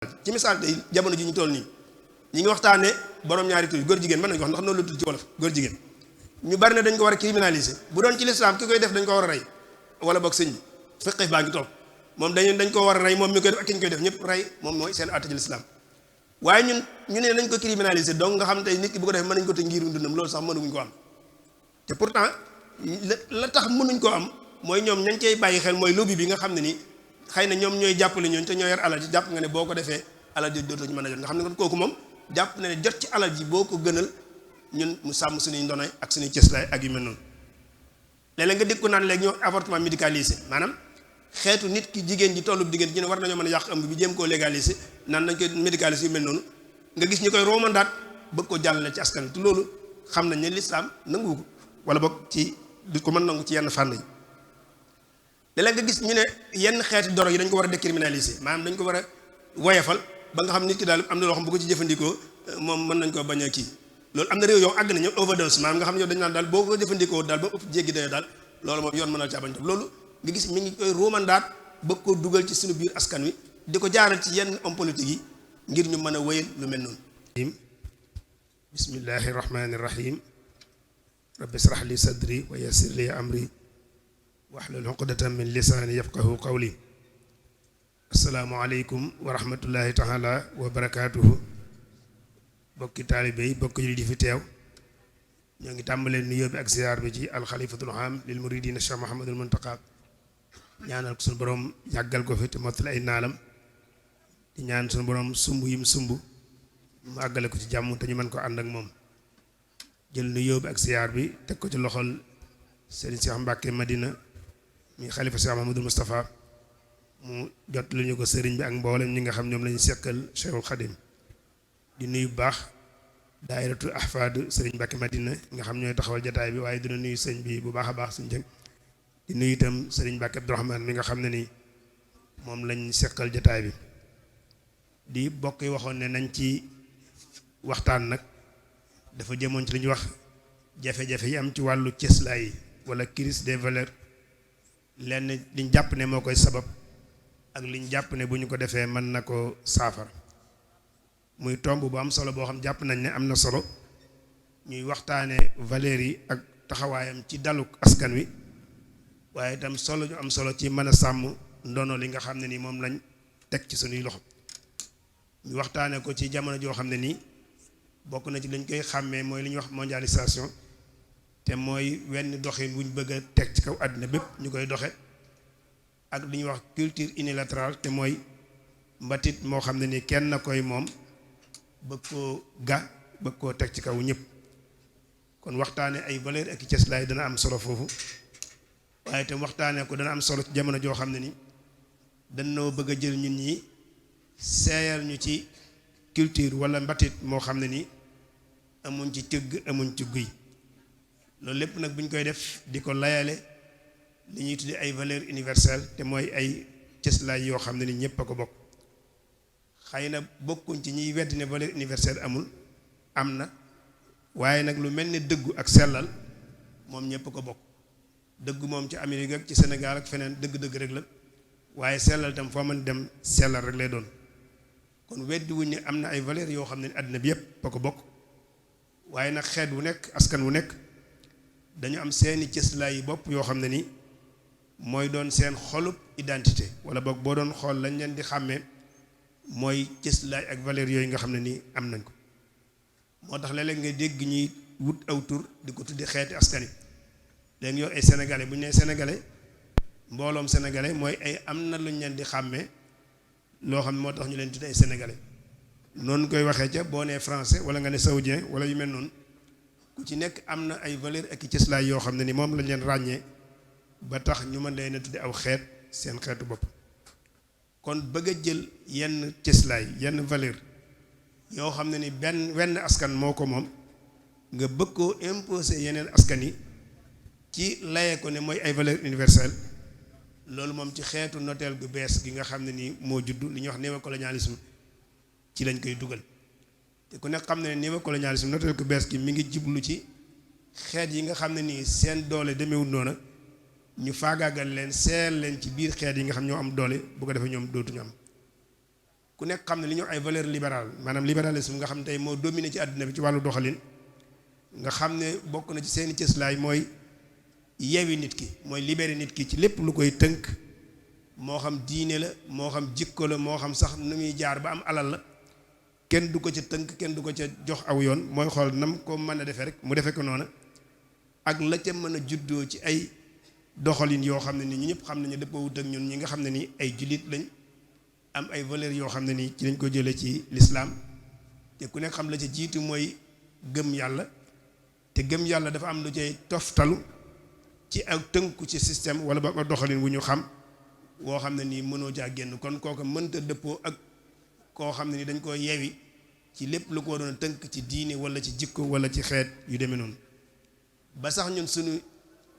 ci misaal tey jamono ji ñu toll nii ñi ngi waxtaane borom ñaari tur góor jigéen mën nañu ko wax ndax noonu la tudd ci wolof góor jigéen ñu bari ne dañ ko war a criminaliser bu doon ci lislaam ki koy def dañ ko war a rey wala boog sëñ bi fiqh baa ngi toog moom dañ ko war a rey moom mi koy def ak ki ñu koy def ñëpp rey moom mooy seen àtte ci lislaam waaye ñun ñu ne nañ ko criminaliser donc nga xam tey nit ki bu ko defee mën nañ ko te ngir dundam loolu sax mënuñ ko am te pourtant la tax mënuñ ko am mooy ñoom ñañ cey bàyyi xel mooy lobby bi nga xam ne ni xëy na ñoom ñooy jàppale ñooñu te ñoo yor alal ji jàpp nga ne boo ko defee alal ji dootoo ñu mën a jot nga xam ne kon kooku moom jàpp na ne jot ci alal ji boo ko gënal ñun mu sàmm suñuy ndonoy ak suñuy cëslaay ak yu mel noonu léeg-léeg nga dégg ko naan léegi ñoo avortement médicalisé maanaam xeetu nit ki jigéen ji tollu diggante ji ne war nañoo mën a yàq ëmb bi jéem koo légaliser naan nañ koy médicalisé yu mel noonu nga gis ñu koy romandaat bëgg ko jàllale ci askan wi te loolu xam nañ ne lislaam nanguwu ko wala boog ci du ko mën nangu ci yenn fànn yi léeg-léeg nga gis ñu ne yenn xeeti doro yi dañ ko war a décriminaliser maanaam dañ ko war a woyefal ba nga xam nit ki daal am na loo xam bu ko ci jëfandikoo moom mën nañ koo bañ a kii loolu am na réew yow àgg nañu overdose maanaam nga xam ne yow dañu naan daal boo ko jëfandikoo daal ba ëpp jéggi dayo daal loolu moom yoon mënal caa bañ topp loolu nga gis mi ngi koy romandaat bëgg koo dugal ci suñu biir askan wi di ko jaaral ci yenn homme politique yi ngir ñu mën a wéyal lu mel noonu bismillahi rahmani rahim rabbi israh li sadri wa yassir li amri wahlul uqdatan min lisaani yafqahu qawli asalaamaaleykum wa rahmatullahi taala wa barakaatuhu bokki taalibe yi bokki jullit yi fi teew ñoo ngi tàmbalee nuyoo bi ak ziyaar bi ci alxalifatul aam lil muridina Cheikh Mouhamadul Muntaqa ñaanal ko suñu borom yàggal ko fi te mottali ay naalam di ñaan suñu borom sumb yim sumb mu àggale ko ci jàmm te ñu mën ko ànd ak moom jël nuyoo bi ak ziyaar bi teg ko ci loxol Serigne Cheikh Mbacke Madina mi xalifa Cheikh Mouhamadul Moustapha mu jot lu ñu ko sëriñ bi ak mboolem ñi nga xam ñoom lañu sekkal Cheikhul Khadim di nuyu bu baax daayiratu ahfaad sëriñ Mbacke Madina nga xam ñooy taxawal jataay bi waaye dina nuyu sëñ bi bu baax a baax suñ jëng di nuyu itam sëriñ Mbacke Abdourahmane mi nga xam ne ni moom lañ sekkal jataay bi di bokk yi waxoon ne nañ ci waxtaan nag dafa jëmoon ci li ñuy wax jafe-jafe yi am ci wàllu cëslaay yi wala crise des valeurs lenn liñ jàpp ne moo koy sabab ak liñ jàpp ne bu ñu ko defee mën na ko saafara muy tomb bu am solo boo xam jàpp nañ ne am na solo ñuy waxtaane valeurs yi ak taxawaayam ci daluk askan wi waaye itam solo ñu am solo ci mën a sàmm ndono li nga xam ne ni moom lañ teg ci suñuy loxo ñu waxtaane ko ci jamono joo xam ne nii bokk na ci lañ koy xàmmee mooy li ñuy wax mondialisation te mooy wenn doxin wuñ bëgg a teg ci kaw àddina bépp ñu koy doxe ak li ñuy wax culture unilatérale te mooy mbatit moo xam ne ni kenn na koy moom bëgg koo bëgg koo teg ci kaw ñëpp kon waxtaane ay valeur ak cëslaay dana am solo foofu waaye itam waxtaane ko dana am solo ci jamono joo xam ne ni danoo bëgg a jël ñun ñi seeyal ñu ci culture wala mbatit moo xam ne ni amuñ ci tëgg amuñ ci guy loolu lépp nag bu ñu koy def di ko layale li ñuy tudde ay valeurs universelles te mooy ay cëslaay yoo xam ne ni ñëpp a ko bokk xëy na bokkuñ ci ñiy wedd ne valeur universelle amul am na waaye nag lu mel ne dëggu ak sellal moom ñëpp a ko bokk dëggu moom ci Amérique ak ci Sénégal ak feneen dëgg-dëgg rek la waaye sellal tam foo mën dem sellal rek lay doon kon weddi wuñ ne am na ay valeurs yoo xam ne àddina bi yëpp a ko bokk waaye nag xeet wu nekk askan wu nekk dañu am seeni cëslaay yi bopp yoo xam ne ni mooy doon seen xolub identité wala boog boo doon xool lañ leen di xàmmee mooy cëslaay ak valeurs yooyu nga xam ne nii am nañ ko moo tax léeg-léeg nga dégg ñuy wut aw tur di ko tuddi xeeti askan yi léegi yow ay sénégalais bu ñu nee sénégalais mbooloom sénégalais mooy ay am na lu ñu leen di xàmmee loo xam ne moo tax ñu leen tuddi ay sénégalais noonu koy waxee ca boo nee français wala nga ne saoudien wala yu mel noonu ku ci nekk am na ay valeur ak i cëslaay yoo xam ne ni moom lañ leen ràññee ba tax ñu mën leen a tudde aw xeet seen xeetu bopp kon bëgg a jël yenn cëslaay yenn valeur yoo xam ne ni wenn askan moo ko moom nga bëgg koo imposer yeneen askan yi ci laye ko ne mooy ay valeur universelle loolu moom ci xeetu noteel gu bees gi nga xam ne nii moo juddu li ñuy wax néocolonialisme ci lañ koy dugal te ku nekk xam ne néocolonialisme noteel gu bees gi mi ngi jublu ci xeet yi nga xam ne nii seen doole demeewul noona ñu faagaagal leen seel leen ci biir xeet yi nga xam ñoo am doole bu ko defee ñoom dootuñu am ku nekk xam ne li ñuy wax ay valeur libérale maanaam libéralisme nga xam ne tey moo dominé ci àdduna bi ci wàllu doxalin nga xam ne bokk na ci seeni cëslaay mooy yewi nit ki mooy libéré nit ki ci lépp lu koy tënk moo xam diine la moo xam jikko la moo xam sax nu muy jaar ba am alal la kenn du ko ca tënk kenn du ko ca jox aw yoon mooy xool nam ko mën a defee rek mu defee ko noona ak la ca mën a juddoo ci ay doxalin yoo xam ne ni ñu ñëpp xam nañu dëppoo wut ak ñun ñi nga xam ne ni ay jullit lañ am ay valeurs yoo xam ne nii ci lañ ko jëlee ci lislaam te ku nekk xam la ca jiitu mooy gëm yàlla te gëm yàlla dafa am lu cay toftalu ci ak tënku ci système wala ba ko doxalin wu ñu xam woo xam ne nii mënoo caa génn kon kooku mënta dëppoo ak koo xam ne ni dañ ko yewi ci lépp lu ko doon tënk ci diine wala ci jikko wala ci xeet yu demee noonu ba sax ñun suñu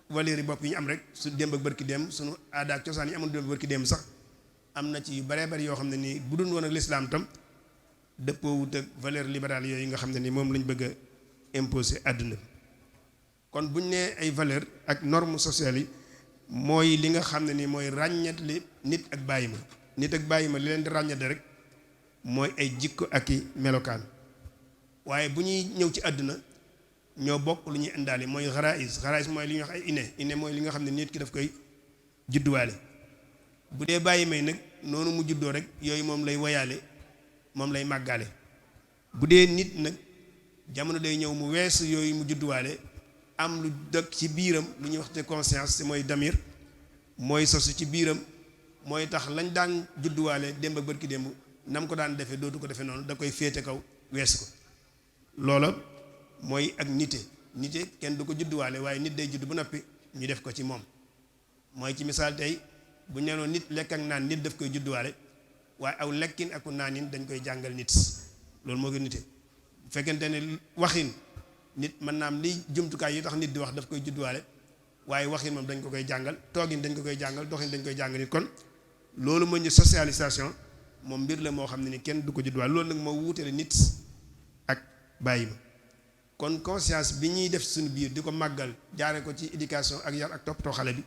valeurs yi bopp yi ñu am rek su démb ak bërki démb suñu aada ak cosaan yi amoon démb bërki démb sax am na ci yu baree bari yoo xam ne nii bu dul woon ak lislaam tam dëppoo wut ak valeur libérale yooyu nga xam ne ni moom lañ bëgg a imposer àdduna kon buñ nee ay valeur ak normes sociales yi mooy li nga xam ne ni mooy ràññetle nit ak bàyyi ma nit ak bàyyi ma li leen di ràññetle rek mooy ay jikko ak i melokaan waaye bu ñuy ñëw ci àdduna ñoo bokk lu ñuy indaale mooy xaraïs mooy li ñuy wax ay inné mooy li nga xam ne nit ki daf koy judduwaale bu dee bàyyi may nag noonu mu juddoo rek yooyu moom lay woyaale moom lay màggaale bu dee nit nag jamono day ñëw mu weesu yooyu mu judduwaale am lu dëkk ci biiram lu ñuy wax te conscience te mooy damir mooy sosu ci biiram mooy tax lañ daan judduwaale démb ak bërki démb nam ko daan defee dootu ko defee noonu da koy féete kaw weesu ko loola mooy ak nite kenn du ko judduwaale waaye nit day judd bu noppi ñu def ko ci moom mooy ci misaal tey bu ñu nee nit lekk ak naan nit daf koy judduwaale waaye aw lekkin ak naanin dañ koy jàngal nit loolu moo gën nite bu fekkente ne waxin nit mën naa am liy jumtukaay yi tax nit di wax daf koy judduwaale waaye waxin moom dañ ko koy jàngal toogin dañ ko koy jàngal doxin dañ koy jàngal nit kon loolu mooy ñu socialisation moom mbir la moo xam ne ni kenn du ko judduwaale loolu nag moo wuutale nit ak bàyyi ma kon conscience bi ñuy def suñu biir di ko màggal jaare ko ci éducation ak yar ak toppatoo xale bi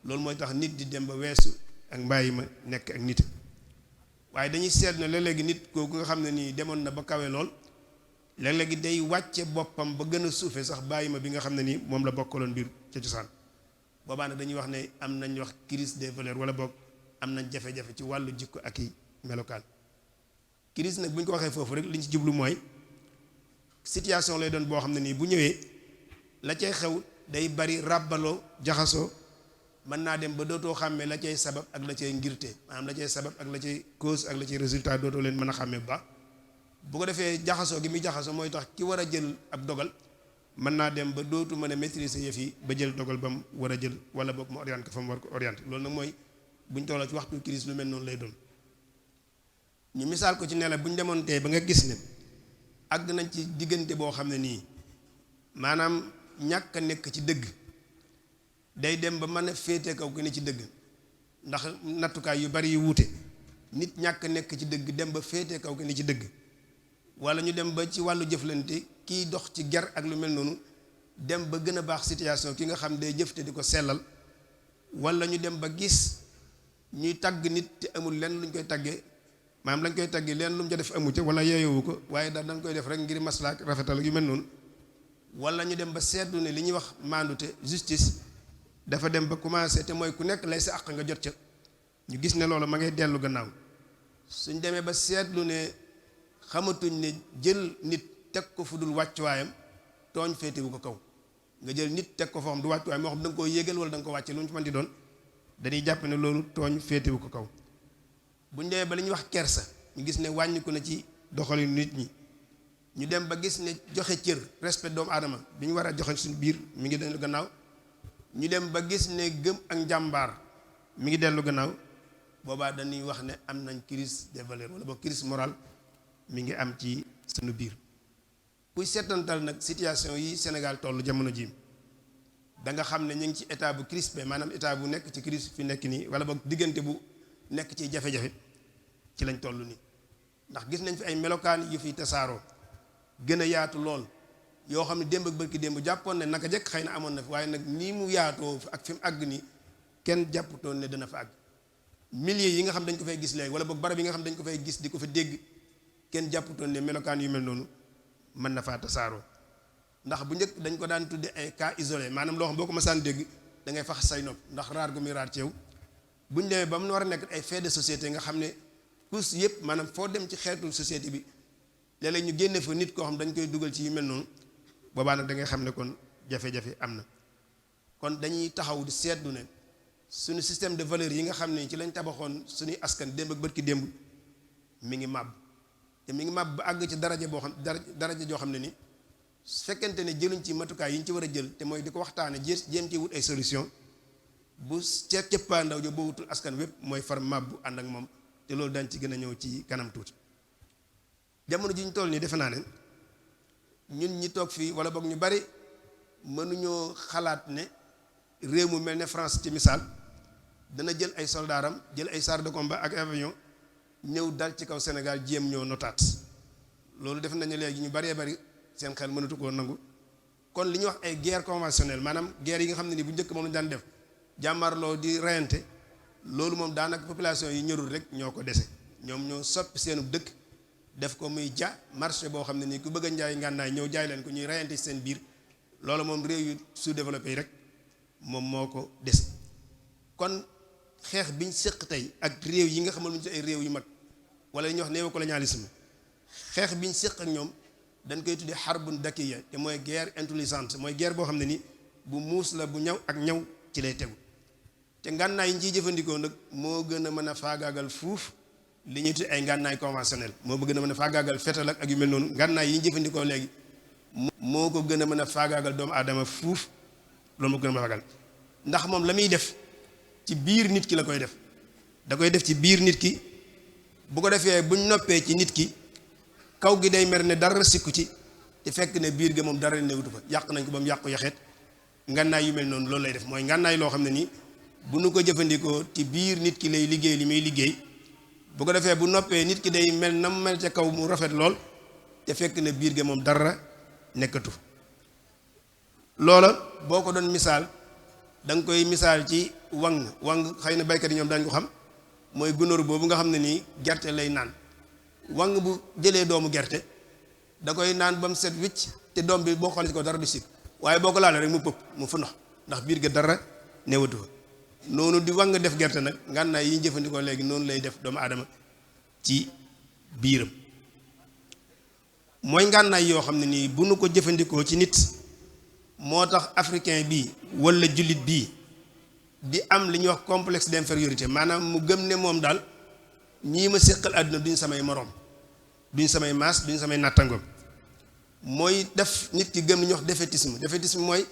loolu mooy tax nit di dem ba weesu ak mbàyyi ma nekk ak nit waaye dañuy seet na léeg-léegi nit kooku nga xam ne nii demoon na ba kawe lool léeg-léegi day wàcce boppam ba gën a suufe sax bàyyi ma bi nga xam ne nii moom la bokkaloon biir ca cosaan boobaa nag dañuy wax ne am nañ wax crise des valeurs wala boog am nañ jafe-jafe ci wàllu jikko ak i melokaan crise nag bu ñu ko waxee foofu rek li ñu ci jublu mooy situation lay doon boo xam ne nii bu ñëwee la cay xew day bari ràbbaloo jaxasoo mën naa dem ba dootoo xàmmee la cay sabab ak la cay ngirte maanaam la cay sabab ak la cay cause ak la cay résultat dootoo leen mën a xàmmee bu baax bu ko defee jaxasoo gi muy jaxasoo mooy tax ki war a jël ab dogal mën naa dem ba dootu mën a maîtriser yëf yi ba jël dogal ba mu war a jël wala boog mu orienté ko fa mu war ko orienté loolu nag mooy bu ñu tolloo ci waxtu crise lu mel noonu lay doon ñu misaal ko ci ne la bu ñu demoon tey ba nga gis ne àgg nañ ci diggante boo xam ne nii maanaam ñàkk a nekk ci dëgg day dem ba mën a féete kaw ki ne ci dëgg ndax nattukaay yu bari yu wuute nit ñàkk nekk ci dëgg dem ba féete kaw ki ne ci dëgg wala ñu dem ba ci wàllu jëflante kiy dox ci ger ak lu mel noonu dem ba gën a baax situation ki nga xam day jëf te di ko sellal wala ñu dem ba gis ñuy tagg nit te amul lenn luñ koy taggee maanaam lañ koy taggee leen lu mu ca def amu ca wala yeeyowu ko waaye dañ koy def rek ngir maslaak rafetal yu mel noonu wala ñu dem ba seetlu ne li ñuy wax maandute justice dafa dem ba commencé te mooy ku nekk lay sa àq nga jot ca ñu gis ne loolu ma ngay dellu gannaaw suñ demee ba seetlu ne xamatuñ ne jël nit teg ko fu dul wàccuwaayam tooñ féetewu ko kaw nga jël nit teg ko foo xam du wàccuwaay moo xam da nga koo yégal wala da nga ko wàcce lu mu ci mën di doon dañuy jàpp ne loolu tooñ féetewu ko kaw buñ demee ba li ñuy wax kersa ñu gis ne wàññiku na ci doxalinu nit ñi ñu dem ba gis ne joxe cër respect doomu aadama bi ñu war a joxe suñu biir mi ngi dellu gannaaw ñu dem ba gis ne gëm ak njàmbaar mi ngi dellu gannaaw boobaa dañuy wax ne am nañ crise des valeurs wala boog crise morale mi ngi am ci suñu biir kuy seetantal nag situation yi Sénégal toll jamono ji da nga xam ne ñu ngi ci état bu crispé maanaam état bu nekk ci crise fi nekk nii wala boog diggante bu nekk ci jafe-jafe ci lañ toll nii ndax gis nañ fi ay melokaan yu fi tasaaroo gën a yaatu lool yoo xam ne démb ak bërki démb jàppoon ne naka jekk xëy na amoon na fi waaye nag nii mu yaatoo ak fi mu àgg nii kenn jàpputoon ne dana fa àgg milliers yi nga xam dañ ko fay gis léegi wala boog barab yi nga xam dañ ko fay gis di ko fa dégg kenn jàpputoon ne melokaan yu mel noonu mën na faa tasaaroo ndax bu njëkk dañ ko daan tudde ay cas isolé maanaam loo xam boo ko masaan dégg da ngay fax say nopp ndax raar gu muy raar ci yow buñ demee ba mu war a nekk ay fait de société nga xam ne tous yëpp maanaam foo dem ci xeetu société bi léeg-léeg ñu génne fa nit koo xam dañ koy dugal ci yu mel noonu boobaa nag da ngay xam ne kon jafe-jafe am na kon dañuy taxaw di seetlu ne suñu système de valeurs yi nga xam ne ci lañ tabaxoon suñuy askan démb ak bërki démb mi ngi màbb te mi ngi màbb ba àgg ci daraja boo xam daraja joo xam ne ni su fekkente ne jëluñ ci matukaay yi ñu ci war a jël te mooy di ko waxtaane jéem ci wut ay solution bu cëppaandaw jo boo wutul askan wépp mooy far màbbu ànd ak moom te loolu dañ ci gën a ñëw ci kanam tuuti jamono ji ñu toll nii defe naa ne ñun ñi toog fii wala boog ñu bari mënuñoo xalaat ne réew mu mel ne France ci misaal dana jël ay soldaaram jël ay chars de combat ak avion ñëw dal ci kaw Sénégal jéem ñoo notaat loolu def nañu léegi ñu baree bari seen xel mënatu koo nangu kon li ñuy wax ay guerre conventionnelle maanaam guerre yi nga xam ne ni bu njëkk moom lañu daan def jàmmarloo di reyante loolu moom daanaka population yi ñërul rek ñoo ko dese ñoom ñoo soppi seenu dëkk def ko muy marché boo xam ne nii ku bëgg a njaay ngànnaay ñëw jaay leen ko ñuy reyante ci seen biir loolu moom réew yu sous-développé yi rek moom moo ko dese kon xeex biñ séq tey ak réew yi nga xamal ñu ci ay réew yu mag wala li ñuy wax néocolonialisme xeex biñ séq ak ñoom dañ koy tuddee xarbun dakiya te mooy guerre intelligente mooy guerre boo xam ne ni bu muus la bu ñaw ak ñaw ci lay tegu te ngànnaay yi ñu ciy jëfandikoo nag moo gën a mën a faagaagal fuuf li ñuy tuddee ay ngànnaay conventionnel moo gën a mën a faagaagal fetal ak yu mel noonu ngànnaay yi ñu jëfandikoo léegi moo ko gën a mën a faagaagal doomu aadama fuuf loolu moo gën a mën a faagaagal ndax moom la muy def ci biir nit ki la koy def da koy def ci biir nit ki bu ko defee buñ noppee ci nit ki kaw gi day mer ne dara sikku ci te fekk ne biir ga moom dara newutu fa yàq nañ ko ba mu yàqu yaxeet ngànnaay yu mel noonu loolu lay def mooy ngànnaay loo xam ne nii bu nu ko jëfandikoo ci biir nit ki lay liggéey li muy liggéey bu ko defee bu noppee nit ki day mel na mu mel ca kaw mu rafet lool te fekk ne biir ga moom dara nekkatu loola boo ko doon misaal da nga koy misaal ci wang xëy na baykat yi ñoom dañ ko xam mooy gunóor boobu nga xam ne nii gerte lay naan wang bu jëlee doomu gerte da koy naan ba mu set wicc te doom bi boo xoolee ci ko dara du sikk waaye boo ko laalee rek mu pëpp mu fu ndox ndax biir ga dara newatu fa noonu di wang def gerte nag ngànnaay yi ñu jëfandikoo léegi noonu lay def doomu aadama ci biiram mooy ngànnaay yoo xam ne nii bu nu ko jëfandikoo ci nit moo tax africain bii wala jullit bii di am li ñuy wax complexe d'infériorité maanaam mu gëm ne moom daal ñii ma séqal àdduna duñ samay moroom duñ samay maas duñ samay nattangoom mooy def nit ki gëm li ñuy wax défaitisme mooy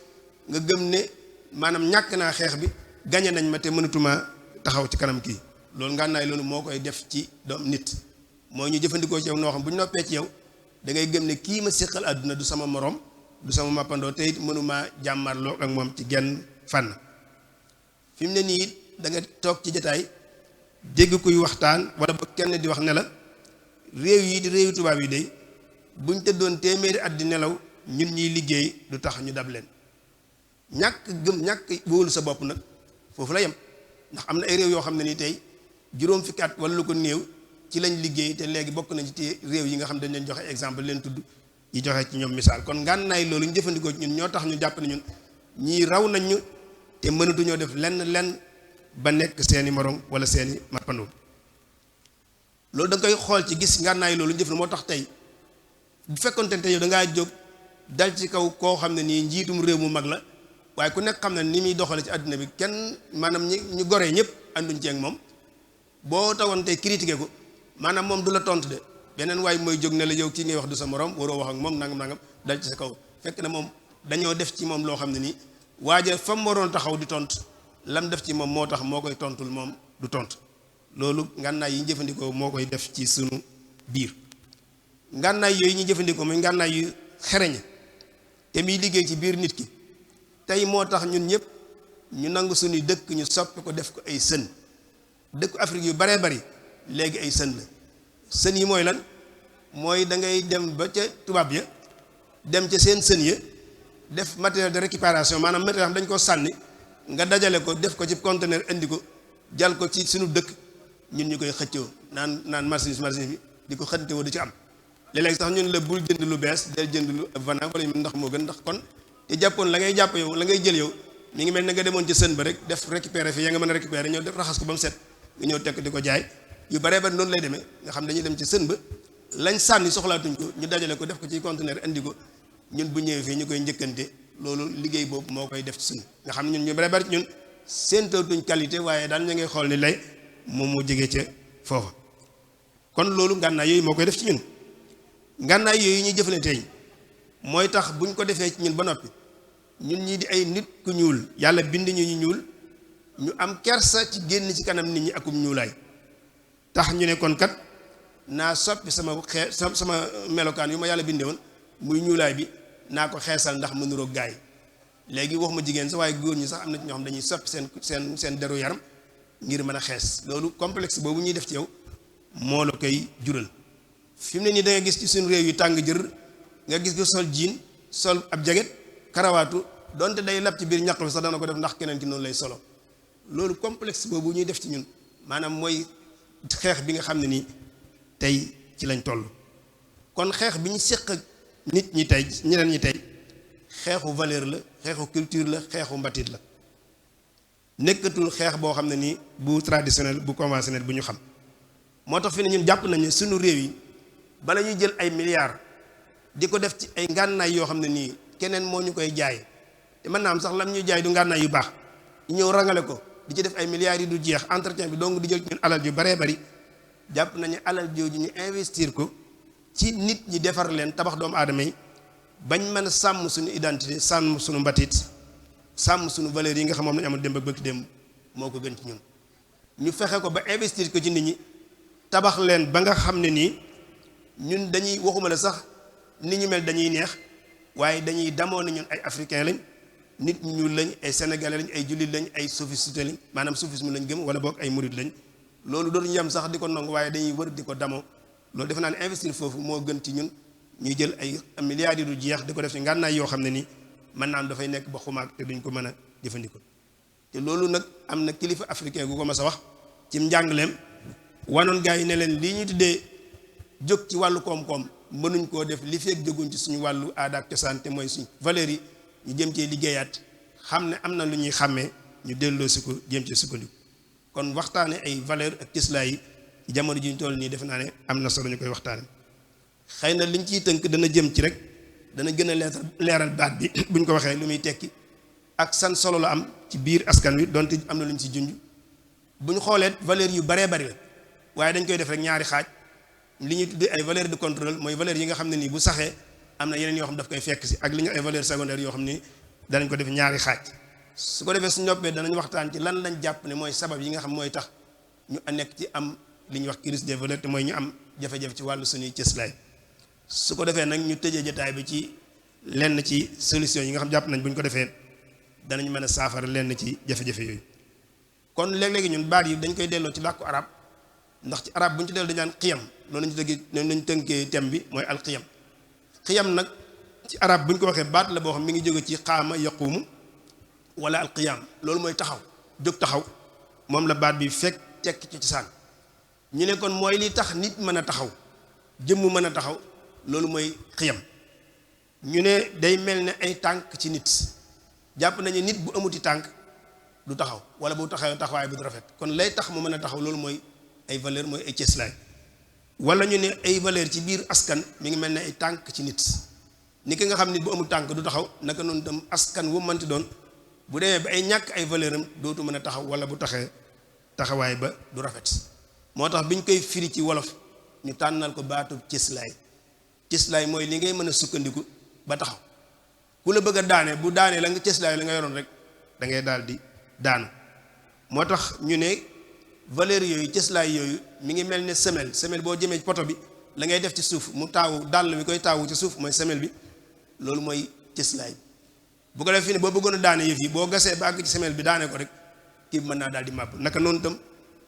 nga gëm ne maanaam ñàkk naa xeex bi gañe nañ ma te mënatuma taxaw ci kanam kii loolu ngànnaay loolu moo koy def ci doom nit mooy ñu jëfandikoo ci yow noo xam bu ñu noppee ci yow da ngay gëm ne kii ma séqal àdduna du sama moroom du sama mappandoo te it mënuma jàmmarloo ak moom ci genn fànn fi mu ne nii da nga toog ci jataay dégg kuy waxtaan wala ba kenn di wax ne la réew yi di réewu tubaab yi day buñ tëddoon téeméeri at di nelaw ñun ñuy liggéey du tax ñu dab leen ñàkk wóolu sa bopp nag foofu la yem ndax am na ay réew yoo xam ne nii tey juróom fukki at wala lu ko néew ci lañ liggéey te léegi bokk nañ ci réew yi nga xam dañ leen joxe exemple leen tudd yi joxe ci ñoom misaal kon ngànnaay loolu ñu jëfandikoo ci ñun ñoo tax ñu jàpp ne ñun ñii raw nañ ñu te mënatuñoo def lenn ba nekk seeni morom wala seeni mappandoo loolu da nga koy xool ci gis ngànnaay loolu ñu jëf moo tax tey bu fekkonte ne yow da ngaa jóg dal ci kaw koo xam ne nii njiitum réew mu mag la waaye ku nekk xam ne ni muy doxale ci àdduna bi kenn maanaam ñu goree ñëpp ànduñ ci ak moom boo tawoon tey critiqué ko maanaam moom du la tontu de beneen waaye mooy jóg ne la yow kii ngay wax du sa morom waroo wax ak moom nangam dal ci sa kaw fekk na moom dañoo def ci moom loo xam ne nii waaja fa mu waroon taxaw di tontu lam def ci moom moo tax moo koy tontul moom du tontu loolu ngànnaay yi ñu jëfandikoo moo koy def ci sunu biir ngànnaay yooyu ñu jëfandikoo muy ngànnaay yu xereñ te muy liggéey ci biir nit ki tey moo tax ñun ñëpp ñu nangu suñuy dëkk ñu soppi ko def ko ay sën dëkku Afrique yu baree bari léegi ay sën la sën yi mooy lan mooy da ngay dem ba ca tubaab ya dem ca seen sën ya def matériel de récupération maanaam matériel dañ ko sànni nga dajale ko def ko ci conteneur indi ko jal ko ci suñu dëkk ñun ñu koy xëccoo naan marchandise bi di ko xënte woo du ci am léeg-léeg sax ñun la bul jënd lu bees del jënd lu vana wala ñu ndax moo gën ndax kon te jàppoon la ngay jàpp yow la ngay jël yow mi ngi mel ne nga demoon ci sën ba rek def récupérer fi ya nga mën a récupérer ñëw def raxas ko ba mu set nga ñëw tekk di ko jaay yu baree bari noonu lay demee nga xam dañuy dem ci sën ba lañ sànni soxlaatuñ ko ñu dajale ko def ko ci conteneur indi ko ñun bu ñëwee fii ñu koy njëkkante loolu liggéey boobu moo koy def ci sën nga xam ñun ñu baree bari ñun séentatuñ qualité waaye daal ñu ngay xool ni lay moom moo jege ca foofa kon loolu ngànnaay yooyu moo koy def ci ñun ngànnaay yooyu ñuy jëflante mooy tax buñ ko defee ci ñun ba noppi ñun ñii di ay nit ku ñuul yàlla bind ñu ñuul ñu am kersa ci génn ci kanam nit ñi akum ñuulaay tax ñu ne kon kat naa soppi sama melokaan yu ma yàlla bindee woon muy ñuulaay bi naa ko xeesal ndax mu niroog gaay léegi wax ma jigéen sax waaye góor ñi sax am na ñoo xam dañuy soppi seen deru yaram ngir mën a xees loolu complexe boobu ñuy def ci yow moo la koy jural fi mu ne nii da nga gis ci suñu réew yi tàng jër nga gis ko sol jiin sol ab jaget karawaatu donte day lab ci biir ñaq bi sax dana ko def ndax keneen ki noonu lay solo loolu complexe boobu ñuy def ci ñun maanaam mooy xeex bi nga xam ne nii tey ci lañ toll kon xeex bi ñu séq ak nit ñi tey ñeneen ñi tey xeexu valeur la xeexu culture la xeexu mbatit la nekkatul xeex boo xam ne nii bu traditionnel bu conventionnel bu ñu xam moo tax fi ne ñun jàpp nañu suñu réew yi bala ñuy jël ay milliards di ko def ci ay ngànnaay yoo xam ne nii keneen moo ñu koy jaay te mën naa am sax lam ñuy jaay du ngànnaay yu baax ñu ñëw rangale ko di ci def ay milliards yi du jeex entretien bi donc di jël ñun alal yu baree bari jàpp nañu alal jooju ñu investir ko ci nit ñi defar leen tabax doomu aadama yi bañ mën a sàmm suñu identité sàmm suñu mbatit sàmm suñu valeurs yi nga xam moom lañu amoon démb ak bëkk démb moo ko gën ci ñun ñu fexe ko ba investir ko ci nit ñi tabax leen ba nga xam ne nii ñun dañuy waxuma la sax ni ñu mel dañuy neex waaye dañuy damoo ne ñun ay africain lañ nit ñu ñuul lañ ay sénégalais lañ ay jullit lañ ay sophisticé lañ maanaam soufisme lañ gëm wala boog ay murid lañ loolu dootuñu yem sax di ko nangu waaye dañuy wër di ko damoo loolu defe naa ne investir foofu moo gën ci ñun ñuy jël ay milliards yi du jeex di ko def ci ngànnaay yoo xam ne nii mën naa am dafay nekk ba xumaag te duñ ko mën a jëfandikoo te loolu nag am na kilifa africain gu ko mas a wax ci njàngaleem wanoon gars yi ne leen lii ñu tuddee jóg ci wàllu koom-koom mënuñ koo def li fekk jóguñ ci suñu wàllu aada ak cosaan te mooy suñ valeurs yi ñu jëm cee liggéeyaat xam ne am na lu ñuy xàmmee ñu delloo si ko jëm ci sukkandiku kon waxtaane ay valeurs ak cëslaay yi ci jamono ji ñu toll nii defe naa ne am na solo ñu koy waxtaane xëy na liñ ciy tënk dana jëm ci rek dana gën a leeral baat bi buñ ko waxee lu muy tekki ak san solo la am ci biir askan wi donte am na lu ñu ci junj bu ñu xoolee valeurs yu baree bari la waaye dañ koy def rek ñaari xaaj li ñuy tuddee ay valeurs de contrôle mooy valeurs yi nga xam ne nii bu saxee am na yeneen yoo xam daf koy fekk si ak li ñu ay valeurs secondaires yoo xam ni danañ ko def ñaari xaaj su ko defee su noppee danañ waxtaan ci lan lañ jàpp ne mooy sabab yi nga xam mooy tax ñu nekk ci am li ñuy wax crise des valeurs te mooy ñu am jafe-jafe ci wàllu suñuy cëslaay su ko defee nag ñu tëjee jotaay bi ci lenn ci solution yi nga xam jàpp nañ bu ñu ko defee danañ mën a saafara lenn ci jafe-jafe yooyu kon léeg-léegi ñun baat yi dañ koy delloo ci làkku arab ndax ci arab bu ñu ci delloo dañ naan xiyam loolu lañu tënkee thème bi mooy alxiyam xiyam nag ci arab bu ñu ko waxee baat la boo xam mi ngi jóge ci xaama yaquumu wala alqiyam loolu mooy taxaw jóg taxaw moom la baat bi fekk tekk ci cosaan ñu ne kon mooy li tax nit mën a taxaw jëmm mën a taxaw loolu mooy xiyam ñu ne day mel ne ay tànk ci nit jàpp nañu nit bu amuti tànk du taxaw wala bu taxawee taxawaay bu du rafet kon lay tax mu mën a taxaw loolu mooy ay valeur mooy ay cëslaay wala ñu ne ay valeur ci biir askan mi ngi mel ne ay tànk ci nit ni ki nga xam nit bu amul tànk du taxaw naka noonu tam askan wu mënti doon bu demee ba ay ñàkk ay valeur am dootu mën a taxaw wala bu taxee taxawaay ba du rafet moo tax bi ñu koy firi ci wolof ñu tànnal ko baatub cëslaay mooy li ngay mën a sukkandiku ba taxaw ku la bëgg a daane bu daanee la nga cëslaay la nga yoroon rek da ngay daal di daanu moo tax ñu ne valeur yooyu cëslaay yooyu mi ngi mel ne semelle boo jëmee poto bi la ngay def ci suuf mu taawu dàll mi koy taawu ci suuf mooy semelle bi loolu mooy cëslaay bu ko def fi ne boo bëggoon a daane yëf yi boo gasee ba àgg ci semelle bi daane ko rek kii bi mën naa daal di màbb naka noonu itam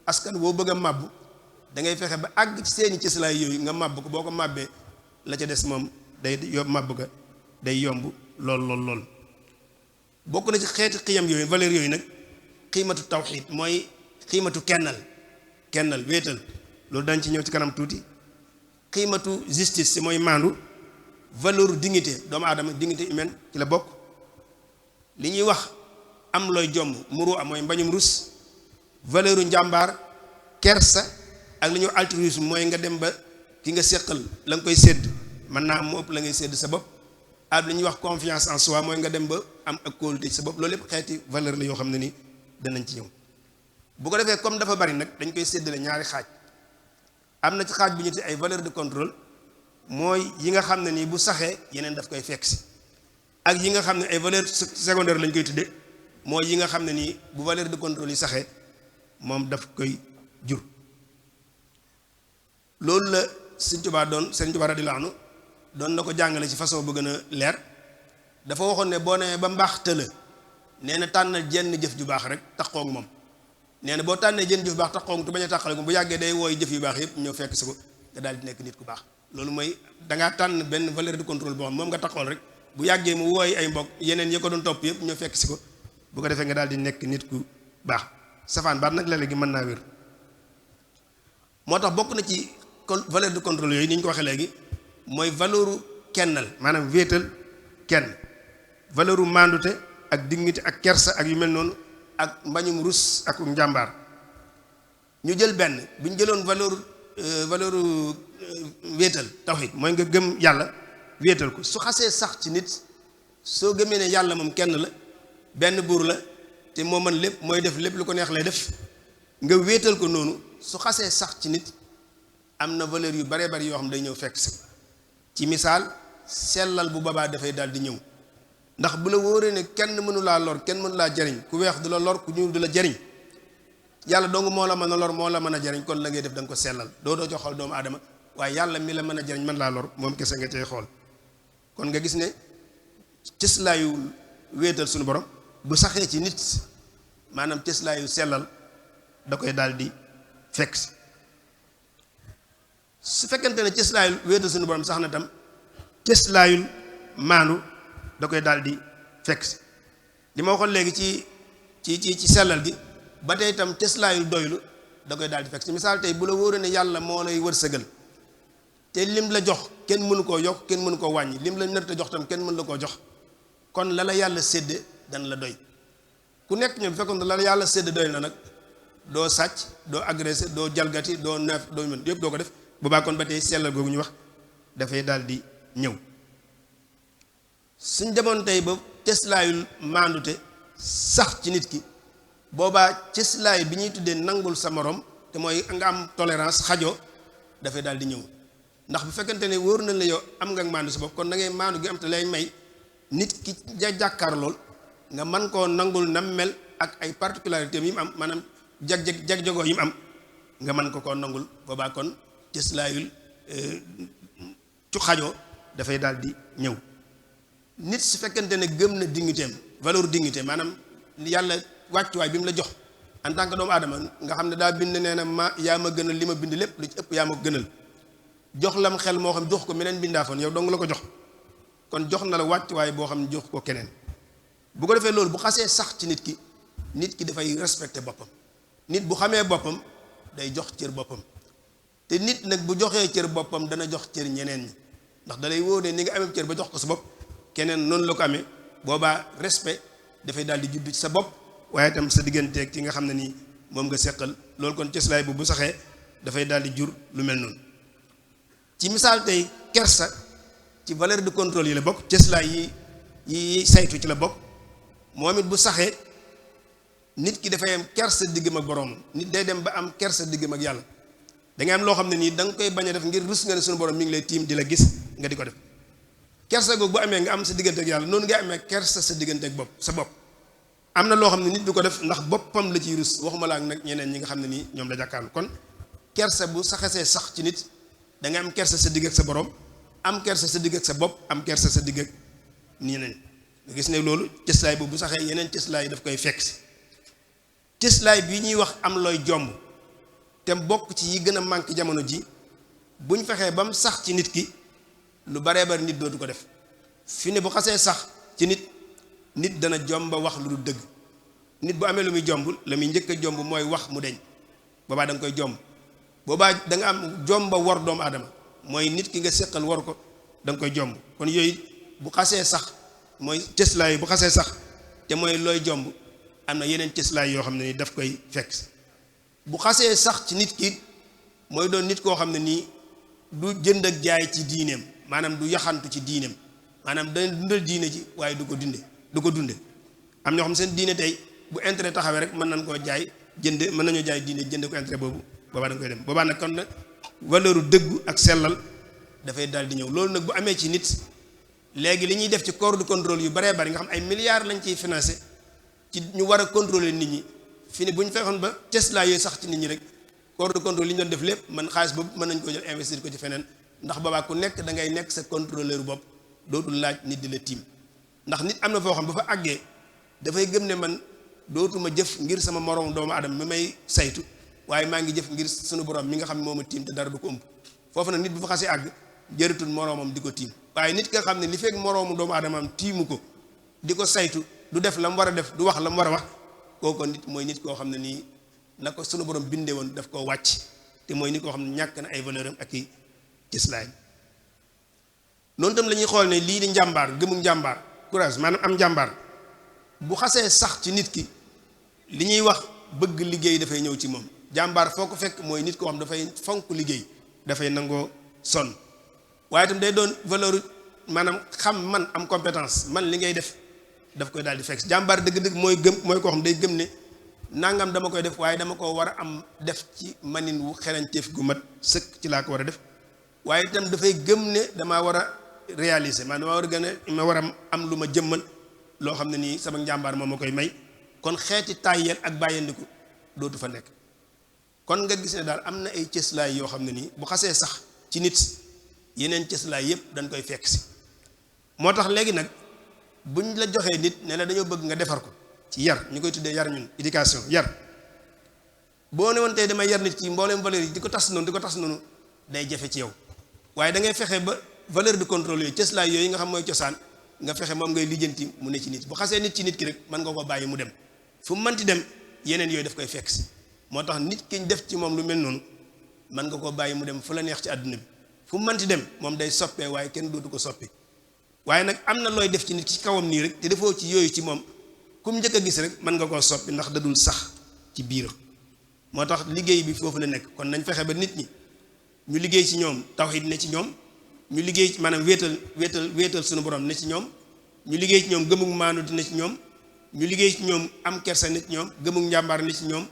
askan boo bëgg a màbb da ngay fexe ba àgg ci seeni cëslaay yooyu nga màbb ko boo ko màbbee la ca des moom day yomb màbb ga day yomb lool bokk na ci xeeti xiyam yooyu valeur yooyu nag xiimatu tawxiid mooy xiimatu kennal kennal wéetal loolu dañ ci ñëw ci kanam tuuti xiimatu justice si mooy maandu valeur dignité doomu aadama dignité humaine ci la bokk li ñuy wax am looy jomm muru am mooy mbañum rus valeur njàmbaar kersa ak li ñuy wax altruisme mooy nga dem ba ki nga séqal la nga koy sédd mën naa am mu ëpp la ngay sédd sa bopp ak li ñuy wax confiance en soi mooy nga dem ba am ak kóolute ci sa bopp loolu lépp xeeti valeur la yoo xam ne ni danañ ci ñëw bu ko defee comme dafa bari nag dañ koy séddale ñaari xaaj am na ci xaaj bi ñu te ay valeur de contrôle mooy yi nga xam ne nii bu saxee yeneen daf koy fekk si ak yi nga xam ne ay valeur secondaire lañ koy tudde mooy yi nga xam ne nii bu valeur de contrôle yi saxee moom daf koy jur loolu la Sëriñ Tuubaa radiyallaahu anhu doon na ko jàngale ci façon bu gën a leer dafa waxoon ne boo nee ba mbaax tëla nee na tànnal jenn jëf ju baax rek taxoo ak moom nee na boo tànnee jenn jëf ju baax taxoo ak te bañ a taxale ko bu yàggee day wooy jëf yu baax yëpp ñëw fekk si ko nga daal di nekk nit ku baax loolu mooy dangaa tànn benn valeur de contrôle boo xam moom nga taxool rek bu yàggee mu wooy ay mbokk yeneen yi ko doon topp yëpp ñëw fekk si ko bu ko defee nga daal di nekk nit ku baax safaan baat nag léeg-léegi mën naa wér moo tax bokk na ci valeur de contrôle yooyu ni ñu ko waxee léegi mooy valeuru kennal maanaam wéetal kenn valeuru mandute ak dignité ak kersa ak yu mel noonu ak mbañum rus ak njàmbaar ñu jël benn bu ñu jëloon valeuru wéetal tawhid mooy nga gëm yàlla wéetal ko su xasee sax ci nit soo gëmee ne yàlla moom kenn la benn buur la te moo mën lépp mooy def lépp lu ko neex lay def nga wéetal ko noonu su xasee sax ci nit am na valeur yu baree bari yoo xam day ñëw fekk si ci misaal sellal bu babaa dafay daal di ñëw ndax bu la wóoree ne kenn mënu laa lor kenn mënu laa jariñ ku weex du la lor ku ñuul du la jariñ yàlla dong moo la mën a lor moo la mën a jariñ kon la ngay def da nga ko sellal doo ca xool doomu aadama waaye yàlla mi la mën a jariñ mën laa lor moom kese nga cay xool kon nga gis ne cëslaayu wéetal suñu borom bu saxee ci nit maanaam cëslaayu sellal da koy daal di fekk su fekkente ne cëslaayul wéetal suñu borom sax na tam cëslaayul maandu da koy daal di fekk si li ma waxoon léegi ci sellal gi ba tey itam cëslaayul doylu da koy daal di fekk si misaal tey bu la wóoree ne yàlla moo lay wërsëgal te lim la jox kenn mënu koo yokk kenn mënu koo wàññi lim la nërta jox tam kenn mënu la koo jox kon la la yàlla sédde dana la doy ku nekk ñoom bu fekkoon ne la la yàlla sédde doy na nag doo sàcc doo agressé doo jalgati doo neef doo mën yëpp doo ko def boobaa kon ba tey sellal googu ñu wax dafay daal di ñëw suñ demoon tey ba cëslaayul maandute sax ci nit ki boobaa cëslaay bi ñuy tuddee nangul sa morom te mooy nga am tolérance xajoo dafay daal di ñëw ndax bu fekkente ne wóor na la yow am nga maandu sa bopp kon da ngay maandu gi am te lay may nit ki jàkkaar lool nga mën koo nangul nam mel ak ay particularité yi mu am maanaam jag-jagoo yi mu am nga mën ko koo nangul boobaa kon cëslaayul cu xajoo dafay daal di ñëw nit su fekkente ne gëm na dignitéem valeur dignité maanaam yàlla wàccuwaay bi mu la jox en tant que doomu aadama nga xam ne daa bind nee na ma yaa ma gënal li ma bind lépp lu ci ëpp yaa ma gënal jox lam xel moo xam jox ko meneen bindaafoon yow dong la ko jox kon jox na la wàccuwaay boo xam ne jox ko keneen bu ko defee loolu bu xasee sax ci nit ki dafay respecté boppam nit bu xamee boppam day jox cër boppam te nit nag bu joxee cër boppam dana jox cër ñeneen ñi ndax da lay wóor ne ni nga amee cër ba jox ko sa bopp keneen noonu la ko amee boobaa respect dafay daal di judd ci sa bopp waaye itam sa digganteeg ki nga xam ne nii moom nga seqal loolu kon cëslaay bu saxee dafay daal di jur lu mel noonu ci misaal tey kersa ci valeur de contrôle yi la bokk cëslaay yi saytu ci la bokk moom it bu saxee nit ki dafay am kersa diggam ak borom nit day dem ba am kersa diggam ak yàlla da ngay am loo xam ne nii da nga koy bañ a def ngir rus nga ne suñu borom mi ngi lay tiim di la gis nga di ko def kersa googu bu amee nga am sa diggante ak yàlla noonu nga amee kersa sa diggante ak sa bopp am na loo xam ne nit du ko def ndax boppam la ciy rus waxuma laa nag ñeneen ñi nga xam ne nii ñoom la jàkkaarlu kon kersa bu saxesee sax ci nit da nga am kersa sa digg ak sa borom am kersa sa digg ak sa bopp am kersa sa digg ak ñeneen nga gis ne loolu cëslaay bu saxee yeneen cëslaay daf koy fekk si cëslaay bi ñuy wax am looy jomb te bokk ci yi gën a manqué jamono ji buñ fexee ba mu sax ci nit ki lu baree bari nit dootu ko def fi ne bu xasee sax ci nit dana jomba wax lu dul dëgg nit bu amee lu muy jomb la muy njëkk a jomb mooy wax mu deñ boobaa da nga koy jomb boobaa da nga am jomba war doomu aadama mooy nit ki nga séqal war ko da nga koy jomb kon yooyu bu xasee sax mooy cëslaay bu xasee sax te mooy looy jomb am na yeneen cëslaay yoo xam ne ni daf koy fekk bu xasee sax ci nit ki mooy doon nit koo xam ne nii du jënd ak jaay ci diineem maanaam du yaxantu ci diineem maanaam dana dundal diine ji waaye du ko dunde am ñoo xam seen diine tey bu intérêt taxawee rek mën nañ koo jaay jënd mën nañoo jaay diine jënd ko intérêt boobu boobaa da nga koy dem boobaa nag kon nag valeur dëggu ak sellal dafay daal di ñëw loolu nag bu amee ci nit léegi li ñuy def ci corps de contrôle yu baree bari nga xam ay milliards lañ ciy financé ci ñu war a contrôler nit ñi fi ne bu ñu fexoon ba Tesla yooyu sax ci nit ñi rek corps de contrôle li ñu doon def lépp man xaalis boobu mën nañ ko jël investir ko ci feneen ndax boobaa ku nekk da ngay nekk sa contrôleur bopp dootul laaj nit di la tiim ndax nit am na foo xam ba fa àggee dafay gëm ne man dootuma jëf ngir sama moroom doomu aadama mi may saytu waaye maa ngi jëf ngir sunu borom mi nga xam ne moo ma tiim te dara du ko ëmb foofu nag nit bu fa xasee àgg jëratul moroomam di ko tiim waaye nit nga xam ne li fekk moroomu doomu aadamaam tiimu ko di ko saytu du def la mu war a def du wax la mu war a wax kooku nit mooy nit koo xam ne nii na ko sunu borom bindee woon daf koo wàcc te mooy nit koo xam ne ñàkk na ay valeur am ak i cëslaay noonu tam la ñuy xool ne lii di njàmbaar gëmu njàmbaar courage maanaam am njàmbaar bu xasee sax ci nit ki li ñuy wax bëgg liggéey dafay ñëw ci moom jàmbaar foo ko fekk mooy nit koo xam dafay fonk liggéey dafay nangoo sonn waaye itam day doon valeur maanaam xam man am compétence man li ngay def daf koy daal di fekk jàmbaar dëgg-dëgg mooy gëm mooy koo xam day gëm ne nangam dama koy def waaye dama ko war a am def ci manin wu xerañteef gu mat sëkk ci laa ko war a def waaye itam dafay gëm ne damaa war a réaliser maanaam damaa war a gën a ma war a am lu ma jëmmal loo xam ne nii sama njàmbaar moom ma koy may kon xeeti tàyyeel ak bàyyandiku dootu fa nekk kon nga gis ne daal am na ay cëslaay yoo xam ne nii bu xasee sax ci nit yeneen cëslaay yépp dañ koy fekk si moo tax léegi nag buñ la joxee nit ne la dañoo bëgg nga defar ko ci yar ñu koy tuddee yar ñun éducation yar boo ne woon tey damay yar nit ci mbooleem valeur yi di ko tas noonu day jafe ci yow waaye da ngay fexe ba valeur de contrôle yooyu cëslaay yooyu nga xam mooy cosaan nga fexe moom ngay lijjanti mu ne ci nit bu xasee nit ci nit ki rek mën nga ko bàyyi mu dem fu mu mënti dem yeneen yooyu daf koy fekk si moo tax nit ki ñu def ci moom lu mel noonu mën nga koo bàyyi mu dem fu la neex ci àdduna bi fu mu mënti dem moom day soppee waaye kenn dootu ko soppi waaye nag am na looy def ci nit ci kawam nii rek te defoo ci yooyu ci moom kum njëkk a gis rek mën nga koo soppi ndax dadul sax ci biir moo tax liggéey bi foofu la nekk kon nañ fexe ba nit ñi ñu liggéey ci ñoom tawhid ne ci ñoom ñu liggéey ci maanaam wéetal suñu borom ne ci ñoom ñu liggéey ci ñoom gëmug maandu ne ci ñoom ñu liggéey ci ñoom am kersa ne ci ñoom gëmug njàmbaar ne ci ñoom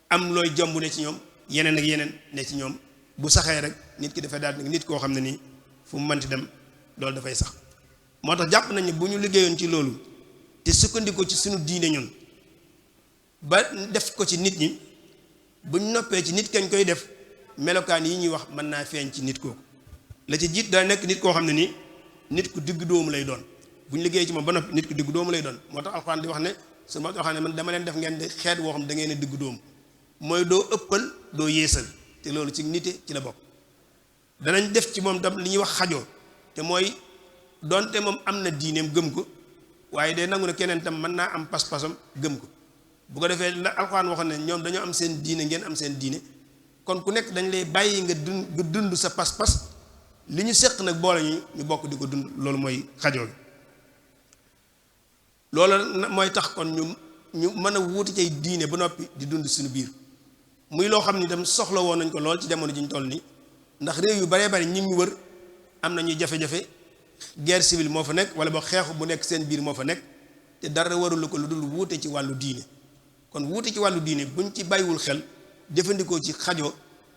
am looy jomb ne ci ñoom yeneen ak yeneen ne ci ñoom bu saxee rek nit ki dafay daal nit koo xam ne nii fu mu mënti dem loolu dafay sax moo tax jàpp nañu bu ñu liggéeyoon ci loolu te sukkandiku ci suñu diine ñun ba def ko ci nit ñi buñ noppee ci nit kañ koy def melokaan yi ñuy wax mën naa feeñ ci nit kooku la ci jiit daa nekk nit koo xam ne nii nit ku digg doomu lay doon bu ñu liggéey ci moom ba noppi nit ku digg doomu lay doon moo tax alxuraan di wax ne su ma wax ne man dama leen def ngeen di xeet woo xam da ngeen a digg doomu mooy doo ëppal doo yeesal te loolu ci nite ci la bokk danañ def ci moom tam li ñuy wax xajoo te mooy donte moom am na diineem gëm ko waaye day nangu ne keneen tam mën naa am pas-pasam gëm ko bu ko defee la alxuraan waxoon ne ñoom dañoo am seen diine ngeen am seen diine kon ku nekk dañ lay bàyyi nga dund sa pas-pas li ñu seq nag boole ñu bokk di ko dund loolu mooy xajoo gi loolu mooy tax kon ñu mën a wuute cay diine ba noppi di dund suñu biir muy loo xam ni tam soxla woon nañ ko lool ci jamono ji ñu toll nii ndax réew yu baree bari ñi ngi wër am na ñuy jafe-jafe guerre civile moo fa nekk wala ba xeexu bu nekk seen biir moo fa nekk te dara warul ko lu dul wuute ci wàllu diine kon wuute ci wàllu diine buñ ci bàyyiwul xel jëfandikoo ci xajoo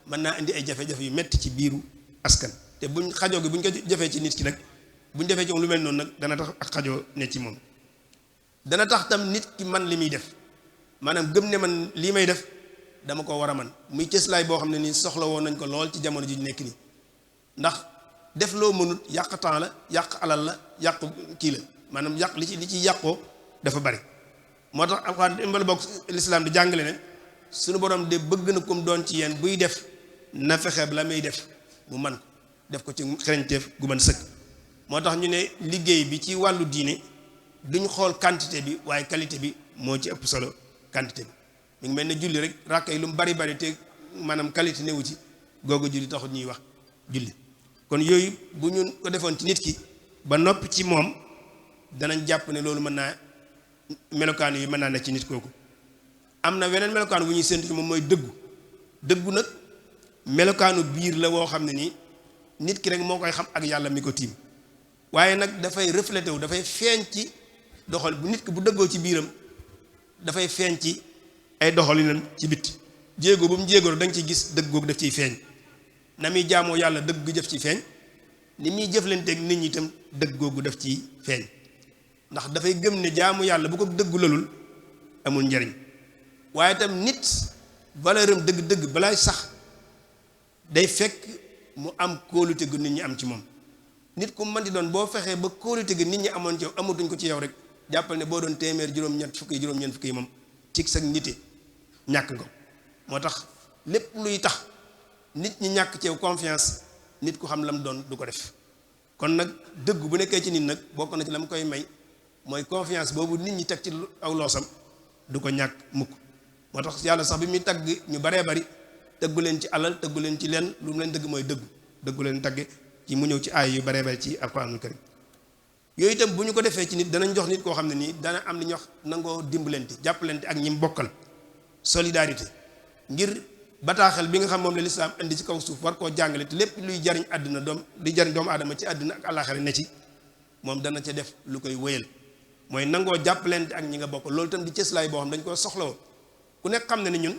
mën naa indi ay jafe-jafe yu metti ci biiru askan te buñ xajoo gi buñ ko jafee ci nit ki rek buñ defee ci moom lu mel noonu nag dana tax ak xajoo ne ci moom dana tax tam nit ki man li muy def maanaam gëm ne man lii may def dama ko war a man muy cëslaay boo xam ne nii soxla woon nañ ko lool ci jamono ji ñu nekk nii ndax def loo mënut yàq temps la yàq alal la yàq kii la maanaam yàq li ci yàqoo dafa bari moo tax alxuraan imbal bokk lislaam di jàngale ne suñu borom de bëgg na kum doon ci yéen buy def na fexe la muy def mu man ko def ko ci xereñteef gu mën sëkk moo tax ñu ne liggéey bi ci wàllu diine duñ xool quantité bi waaye qualité bi moo ci ëpp solo quantité bi mi ngi mel ne julli rek ràkka yi lu mu bari bari te maanaam qualité newu ci googu julli taxut ñuy wax julli. kon yooyu bu ñu ko defoon ci nit ki ba noppi ci moom danañ jàpp ne loolu mën naa melokaan yi mën naa ne ci nit kooku. am na weneen melokaan bu ñuy séntu ci moom mooy dëggu nag melokaanu biir la woo xam ne nii nit ki rek moo koy xam ak yàlla mi ko tiim waaye nag dafay reflété wu dafay feeñ ci doxal bu nit ki bu dëggoo ci biiram dafay feeñ ci ay doxalinam ci bitti jéego bu mu jéegoo da nga ciy gis dëgg googu daf ciy feeñ na muy jaamoo yàlla dëgg gi daf ciy feeñ ni muy jëflanteeg nit ñi itam dëgg googu daf ciy feeñ ndax dafay gëm ne jaamu yàlla bu ko dëggu lalul amul njariñ waaye itam nit valeur am dëgg-dëgg balaay sax day fekk mu am kóolute gu nit ñi am ci moom nit ku mën di doon boo fexee ba kóolute gi nit ñi amoon ci yow amatuñ ko ci yow rek jàppal ne boo doon téeméer juróom-ñeent fukk yi moom ci sa nite ñàkk nga moo tax lépp luy tax nit ñi ñàkk ci yow confiance nit ku xam lam doon du ko def kon nag dëgg bu nekkee ci nit nag bokk na ci la mu koy may mooy confiance boobu nit ñi teg ci aw loosam du ko ñàkk mukk moo tax yàlla sax bi muy tagg ñu baree bari tëggu leen ci alal tëggu leen ci leen lu mu leen dëgg mooy dëggu leen tagge ci mu ñëw ci aay yu baree bari ci alxuraanul karim yooyu itam bu ñu ko defee ci nit danañ jox nit koo xam ne nii dana am li ñuy wax nangoo dimbalante jàppalante ak ñi mu bokkal solidarité ngir bataaxel bi nga xam moom la lislaam indi ci kaw suuf war koo jàngale te lépp luy jariñ àdduna luy jariñ doomu aadama ci àdduna ak àllaaxira ne ci moom dana ca def lu koy wéyal mooy nangoo jàppalante ak ñi nga bokkal loolu itam di cëslaay boo xam dañ koo soxlawoo ku nekk xam ne ne ñun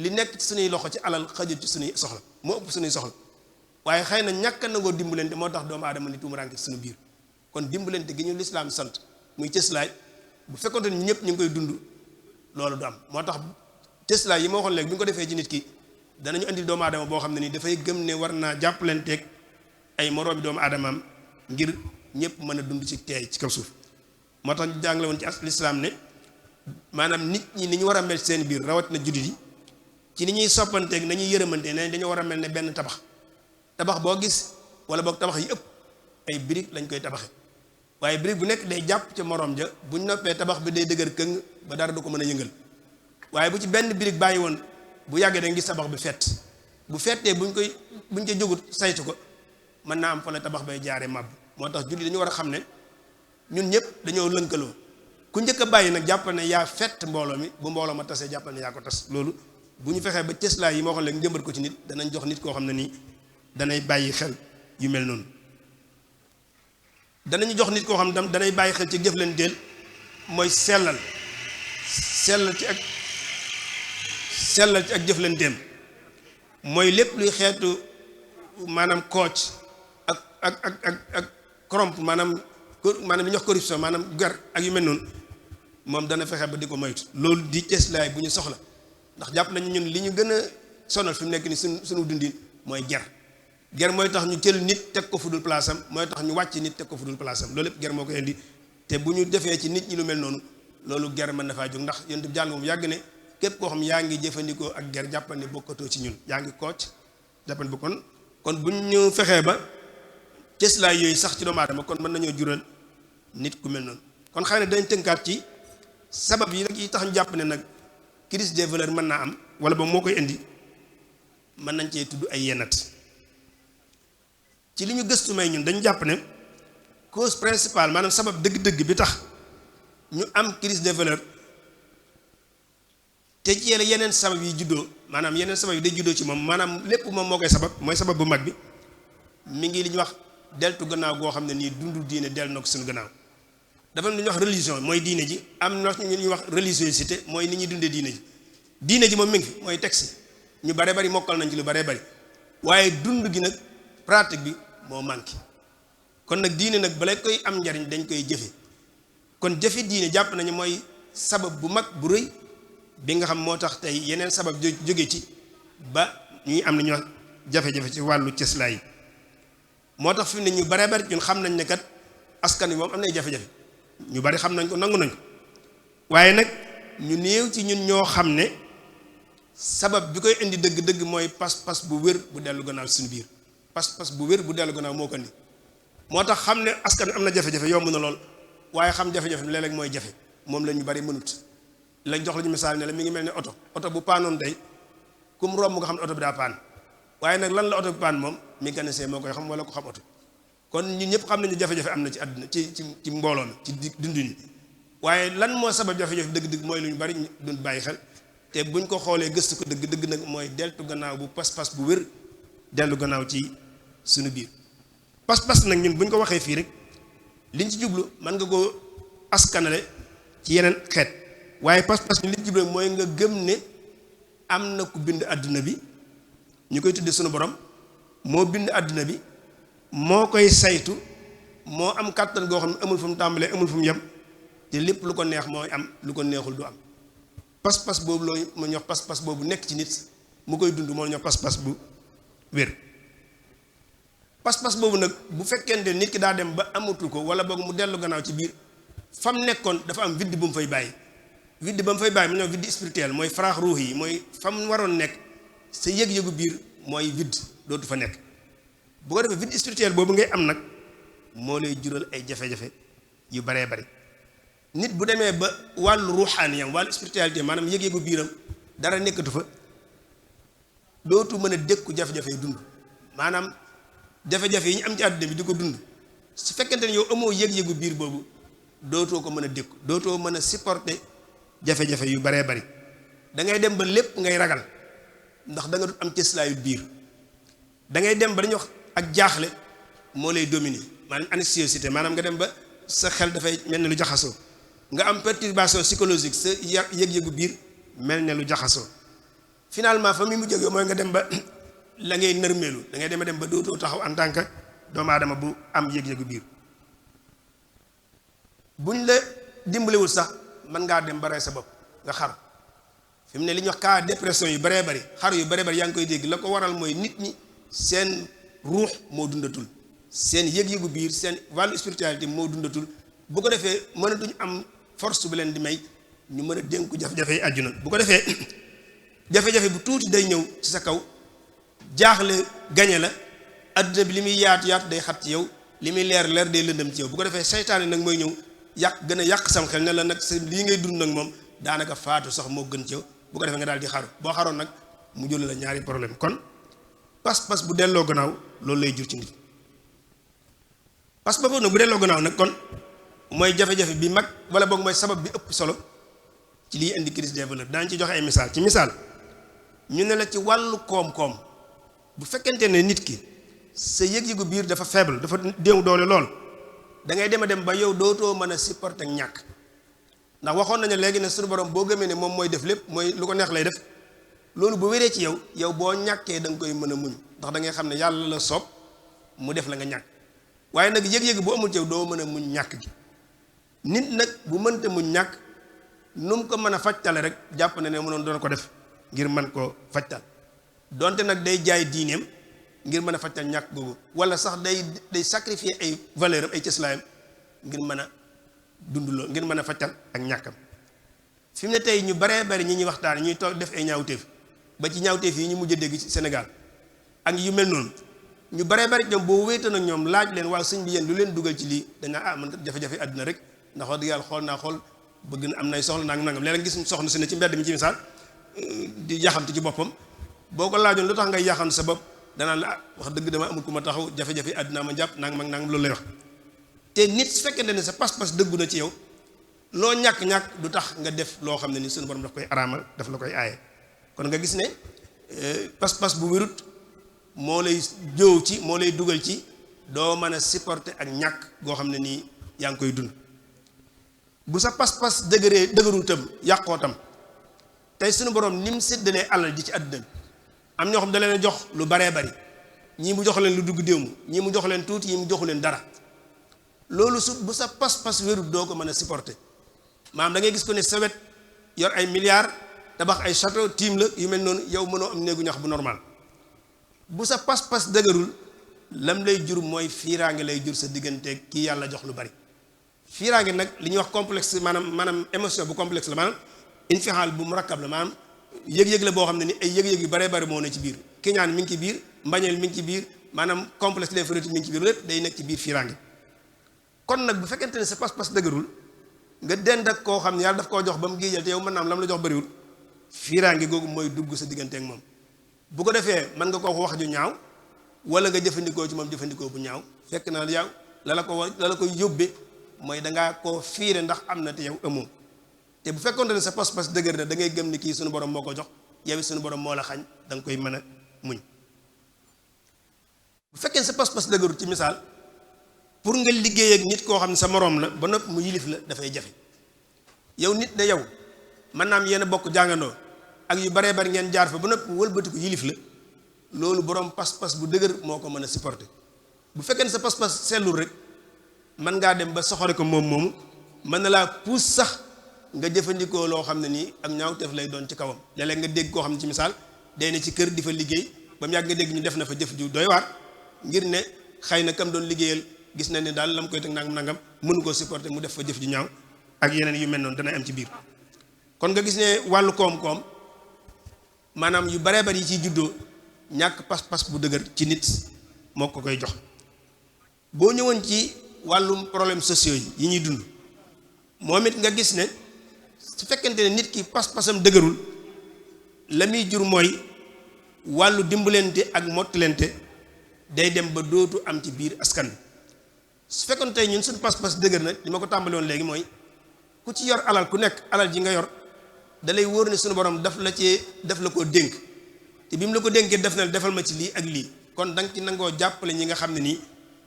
li nekk ci suñuy loxo ci alal xajut ci suñuy soxla moo ëpp suñuy soxla waaye xëy na ñàkk a nangoo dimbalante moo tax doomu aadama ni tuumuraanke ci suñu biir kon dimbalante gi ñu lislaam sant muy cëslaay bu fekkonte ni ñëpp ñu ngi koy dund loolu du am moo tax cëslaay yi ma waxoon léegi bi ñu ko defee ci nit ki danañu indi doomu aadama boo xam ne nii dafay gëm ne war naa jàppalanteeg ay moroomi doomu aadamaam ngir ñëpp mën a dund ci teey ci kaw suuf moo tax ñu jàngale woon ci lislaam ne maanaam nit ñi ni ñu war a mel seen biir rawat na jullit yi ci ni ñuy soppanteeg nañuy yërëmante ne dañoo war a mel ne benn tabax boo gis wala boog tabax yi ëpp ay briques lañ koy tabaxe waaye brique bu nekk day jàpp ca morom ja buñ noppee tabax bi day dëgër këng ba dara du ko mën a yëngal waaye bu ci benn brique bàyyi woon bu yàggee da nga gis tabax bi fett bu fettee buñ ca jógut saytu ko mën naa am fa la tabax bay jaaree màbb moo tax jullit dañu war a xam ne ñun ñëpp dañoo lënkaloo ku njëkk a bàyyi nag jàppal ne yaa fett mbooloo mi bu mbooloo ma tasee jàppal ne yaa ko tas loolu bu ñu fexee ba cëslaay yi moo xam léegi njëmbat ko ci nit danañ jox nit koo xam ne nii danay bàyyi xel yu mel noonu danañu jox nit koo xam ne danay bàyyi xel ci jëflanteel mooy sellal ci ak jëflanteem mooy lépp luy xeetu maanaam kooc ak corrompe maanaam li ñuy wax corruption maanaam gar ak yu mel noonu moom dana fexe ba di ko moytu loolu di cëslaay bu ñu soxla ndax jàpp nañu ñun li ñu gën a sonal fi mu nekk ni suñu dundin mooy ger mooy tax ñu jël nit teg ko fudul place am mooy tax ñu wàcc nit teg ko fudul place am loolu lépp ger moo koy indi te bu ñu defee ci nit ñi lu mel noonu loolu ger mën na faa jóg ndax yéen jàng moom yàgg ne képp koo xam yaa ngi jëfandikoo ak ger jàppal ne bokkatoo ci ñun yaa ngi kooc jàppal bu kon bu ñu fexee ba cëslaay yooyu sax ci doomu aadama kon mën nañoo jural nit ku mel noonu kon xëy na dañ tënkaat ci sabab yi rek yi tax ñu jàpp ne nag crise des valeurs mën naa am wala ba moo koy indi mën nañ cee tudd ay yennat ci li ñu gëstu may ñun dañu jàpp ne cause principale maanaam sabab dëgg-dëgg bi tax ñu am crise des valeurs te ci yeneen sabab yi juddoo maanaam yeneen sabab yi day juddoo ci moom maanaam lépp moom moo koy sabab mooy sabab bu mag bi mi ngi li ñuy wax deltu gannaaw goo xam ne nii dundu diine dellu na ko suñu gannaaw dafa lu ñuy wax religion mooy diine ji am na ñu ñuy wax religiosité mooy ni ñuy dundee diine ji moom mi ngi fi mooy texte ñu bare bari mokkal nañ ci lu bare bari waaye dund gi nag pratique bi moo manqué kon nag diine nag balay koy am njariñ dañ koy jëfe kon jëfe diine jàpp nañu mooy sabab bu mag bu rëy bi nga xam moo tax tey yeneen sabab jóge ci ba ñuy am nañu wax jafe-jafe ci wàllu cëslaay yi moo tax fi mu ne ñu bare bari ñun xam nañ ne kat askan wi moom am nay jafe-jafe ñu bari xam nañ ko nangu nañ ko waaye nag ñu néew ci ñun ñoo xam ne sabab bi koy indi dëgg-dëgg mooy pas-pas bu wér bu dellu gannaaw suñu biir pas-pas bu wér bu dellu gannaaw moo ko indi moo tax xam ne askan am na jafe-jafe yomb na lool waaye xam jafe-jafe léeg-léeg mooy jafe moom la ñu bari mënut lañ jox la ñu misaal ne la mi ngi mel ne oto bu paanoon day kum romb nga xam ne oto bi daa paan waaye nag lan la oto bi paan moom mécanicien moo koy xam wala ko xam oto kon ñun ñëpp xam nañu jafe-jafe am na ci àdduna ci mbooloo mi ci dundin waaye lan moo sabab jafe-jafe dëgg-dëgg mooy lu ñu bari duñ bàyyi xel te buñ ko xoolee gëstu ko dëgg nag mooy deltu gannaaw bu pas-pas bu wér dellu gannaaw ci suñu biir pas-pas nag ñun buñ ko waxee fii rek liñ ci jublu mën nga koo askanale ci yeneen xeet waaye pas-pas ñun liñ ci jublu mooy nga gëm ne am na ku bind àdduna bi ñu koy tuddee suñu borom moo bind àdduna bi moo koy saytu moo am kàttan goo xam ne amul fu mu tàmbalee amul fu mu yem te lépp lu ko neex mooy am lu ko neexul du am pas-pas boobu loolu mu ñox pas-pas boobu nekk ci nit mu koy dund moo ñox pas-pas bu wér pas-pas boobu nag bu fekkente nit ki daa dem ba amatu ko wala boog mu dellu gannaaw ci biir fa mu nekkoon dafa am vide bu mu fay bàyyi vide ba mu fay bàyyi mu ñox vide spirituel mooy faraax ruux yi mooy fa mu waroon nekk sa yëg-yëgu biir mooy vide dootu fa nekk bu ko defee vide spirituel boobu ngay am nag moo lay jural ay jafe-jafe yu baree bari nit bu demee ba wàllu ruuxaaniyam wàllu spiritualité maanaam yëg-yëgu biiram dara nekkatu fa dootu mën a dékku jafe-jafe yi dund maanaam jafe-jafe yi ñu am ci àdduna bi di ko dund su fekkente ne yow amoo yëg-yëgu biir boobu dootoo ko mën a dékku dootoo mën a supporter jafe-jafe yu baree bari da ngay dem ba lépp ngay ragal ndax da nga dut am cëslaayu biir da ngay dem ba dañuy wax ak jaaxle moo lay dominer maanaam anxiété maanaam nga dem ba sa xel dafay mel ne lu jaxasoo nga am perturbation psychologique sa yëg-yëgu biir mel ne lu jaxasoo finalement fa mi mu jógee mooy nga dem ba la ngay nërmeelu da ngay dem ba dootoo taxaw en tant que doomu aadama bu am yëg-yëgu biir buñ la dimbalewul sax mën ngaa dem ba rey sa bopp nga xaru fi mu ne li ñuy wax cas dépression yu baree bari xaru yu baree bari yaa ngi koy dégg la ko waral mooy nit ñi seen ruux moo dundatul seen yëg-yëgu biir seen wàllu spiritualité moo dundatul bu ko defee mënatuñu am force bu leen di may ñu mën a dénku jafe-jafe yi àdduna bu ko defee jafe-jafe bu tuuti day ñëw ci sa kaw jaaxle gañe la àdduna bi li muy yaatu day xat ci yow li muy leer day lëndëm ci yow bu ko defee seytaane nag mooy ñëw gën a yàq sam xel ne la nag sa lii ngay dund nag moom daanaka faatu sax moo gën ci yow bu ko defee nga daal di xaru boo xaroon nag mu jël la ñaari problème kon pas-pas bu delloo gannaaw loolu lay jur ci nit pas-pas boobu nag bu delloo gannaaw nag kon mooy jafe-jafe bi mag wala boog mooy sabab bi ëpp solo ci liy indi crise des valeurs daañu ci joxe ay misaal ci misaal ñu ne la ci wàllu koom-koom bu fekkente ne nit ki sa yëg-yëgu biir dafa faible dafa déew doole lool da ngay dem a dem ba yow dootoo mën a supporter ak ñàkk ndax waxoon nañu léegi ne suñu borom boo gëmee ne moom mooy def lépp mooy lu ko neex lay def loolu bu wéree ci yow boo ñàkkee da nga koy mën a muñ ndax da ngay xam ne yàlla la soob mu def la nga ñàkk waaye nag yëg-yëg bu amul ci yow doo mën a muñ ñàkk gi nit nag bu mënta muñ ñàkk nu mu ko mën a fajtale rek jàpp na ne mënoon doon ko def ngir mën koo fajtal donte nag day jaay diineem ngir mën a fajtal ñàkk googu wala sax day sacrifier ay valeur am ay cëslaayam ngir mën a dund loolu ngir mën a fajtal ak ñàkkam fi mu ne tey ñu baree bari ñi ñuy waxtaan ñuy toog def ay ñaawteef ba ci ñaawteef yi ñu mujj a dégg ci Sénégal ak yu mel noonu ñu baree bari ñoom boo wéetoon ak ñoom laaj leen waaw sëñ bi yéen lu leen dugal ci lii dañaa man kat jafe-jafe àdduna rek ndax wax dëgg yàlla xool bëgg na am nay soxla nangam léeg-léeg gis soxna si ne ci mbedd mi ci misaal di yaxantu ci boppam boo ko laajoon lu tax ngay yaxantu sa bopp danaan la wax dëgg dama amul ku ma taxaw jafe-jafe àdduna ma jàpp nangam ak nangam loolu lay wax te nit su fekkente ne sa pas-pas dëggu na ci yow loo ñàkk-ñàkk du tax nga def loo xam ne ni suñu borom daf koy araamal daf la koy aaye kon nga gis ne pas-pas bu wérut moo lay jëw ci moo lay dugal ci doo mën a supporter ak ñàkk goo xam ne nii yaa ngi koy dund bu sa pas-pas dëgërul tam yàqoo tam tey suñu borom ni mu séddalee alal ji ci àdduna bi am ñoo xam da leen jox lu baree bari ñii mu jox leen lu dugg déew ñii mu jox leen tuuti ñii mu joxu leen dara loolu bu sa pas-pas wérut doo ko mën a supporter maanaam da ngay gis ko ne sa wet yor ay milliards tabax ay château tiim la yu mel noonu yow mënoo am néegu ñax bu normal bu sa pas-pas dëgërul lam lay jur mooy fiiraange lay jur sa diggante kii yàlla jox lu bari fiiraange nag li ñuy wax complexe maanaam émotion bu complexe la maanaam infihaal bu murakkab la maanaam yëg-yëg la boo xam ne ni ay yëg-yëg yu baree bari moo ne ci biir kiñaan mi ngi ci biir mbañeel mi ngi ci biir maanaam complexe d'infériorité mi ngi ci biir lépp day nekk ci biir fiiraange kon nag bu fekkente ne sa pas-pas dëgërul nga dend ak koo xam ne yàlla daf koo jox ba mu giijal te yow mën naa am lam la jox bëriwul fiiraange googu mooy dugg sa diggante ak moom bu ko defee mën nga koo wax ju ñaaw wala nga jëfandikoo ci moom jëfandikoo bu ñaaw fekk na yow la la koy yóbbee mooy dangaa koo fiire ndax am na te yow amoo te bu fekkoon ne sa pas-pas dëgër na da ngay gëm ni kii suñu borom moo ko jox yow suñu borom moo la xañ da nga koy mën a muñ bu fekkee sa pas-pas dëgërul ci misaal pour nga liggéey ak nit koo xam ne sa moroom la ba noppi mu yilif la dafay jafe yow nit ne yow mën naa am yéen a bokk jàngandoo ak yu baree bari ngeen jaar fa ba noppi wëlbati ko yilif la loolu borom pas-pas bu dëgër moo ko mën a supporter bu fekkee ne sa pas-pas sellul rek mën ngaa dem ba soxore ko moom moomu mën na laa puus sax nga jëfandikoo loo xam ne nii ak ñaawteef lay doon ci kawam léeg-léeg nga dégg koo xam ne ci misaal day ne ci kër di fa liggéey ba mu yàgg nga dégg ñu def na fa jëf ju doy waar ngir ne xëy na kam doon liggéeyal gis na ne daal la mu koy teg nangam mënu koo supporter mu def fa jëf ju ñaaw ak yeneen yu mel noonu dana am ci biir kon nga gis ne wàllu koom-koom maanaam yu baree bari yi ciy juddoo ñàkk pas-pas bu dëgër ci nit moo ko koy jox boo ñëwoon ci wàllum problème sociaux yi ñuy dund moom it nga gis ne su fekkente ne nit ki pas-pasam dëgërul la muy jur mooy wàllu dimbalante ak mottalante day dem ba dootu am ci biir askan su fekkoon tey ñun suñu pas-pas dëgër nag li ma ko tàmbali woon léegi mooy ku ci yor alal ku nekk alal ji nga yor da lay wóor ne suñu borom daf la koo dénk te bi mu la ko dénkee def na defal ma ci lii ak lii kon da nga ci nangoo jàppale ñi nga xam ne nii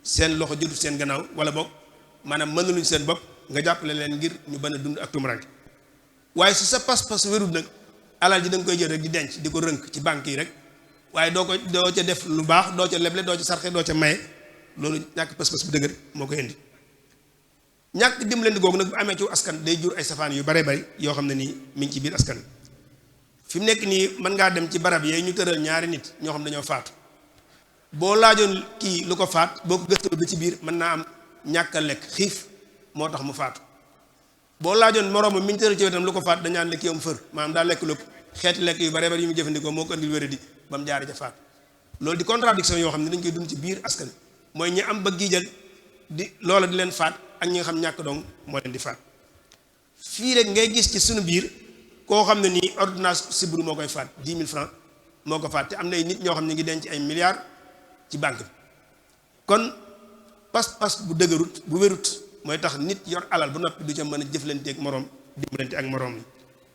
seen loxo jotul seen gannaaw wala boog maanaam mënuluñ seen bopp nga jàppale leen ngir ñu bën a dund ak tumuraanke waaye su sa pas-pas wérul nag alal ji da nga koy jël rek di denc di ko rënk ci banque yi rek waaye doo ca def lu baax doo ca leble doo ca sarxe doo ca maye loolu ñàkk pas-pas bu dëgër moo koy indi ñàkk dimbalante googu nag bu amee ci askan day jur ay safaan yu bare bari yoo xam ne nii mi ngi ci biir askan fi mu nekk nii mën ngaa dem ci barab yee ñu tëral ñaari nit ñoo xam dañoo faatu boo laajoon kii lu ko faat boo ko gëstoo ba ci biir mën naa am ñàkk a lekk xiif moo tax mu faatu boo laajoon moroomam mi ñu tëral ci wetam lu ko faat dañaan ne kii am fër maanaam daa lekk lépp xeeti lekk yu bare bari yu mu jëfandikoo moo ko andil wéradi ba mu jaari ca faatu loolu di contradiction yoo xam ne dañ koy dund ci biir askan mooy ñi am ba giijal di loola di leen faat ak ñi nga xam ñàkk dong moo leen di faat fii rek ngay gis ci suñu biir koo xam ne nii ordonnance sibbiru moo koy faat 10 000 francs moo ko faat te am na ay nit ñoo xam ne ngi denc ay milliards ci banque bi kon pas-pas bu dëgërut bu wérut mooy tax nit yor alal bu noppi du ca mën a jëflanteeg moroom dimbalante ak moroom yi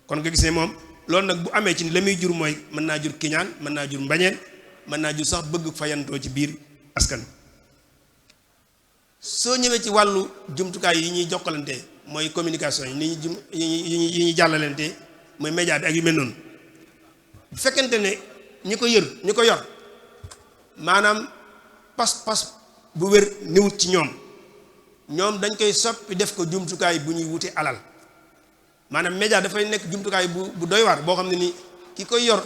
kon nga gis ne moom loolu nag bu amee ci la muy jur mooy mën naa jur kiñaan mën naa jur mbañeel mën naa jur sax bëgg fayantoo ci biir askan soo ñëwee ci wàllu jumtukaay yi ñuy jokkalante mooy communication yi yi ñuy jàllalante mooy média bi ak yu mel noonu bu fekkente ne ñi ko yor maanaam pas-pas bu wér niwut ci ñoom dañ koy soppi def ko jumtukaay bu ñuy wute alal maanaam média dafay nekk jumtukaay bu doy waar boo xam ne ni ki koy yor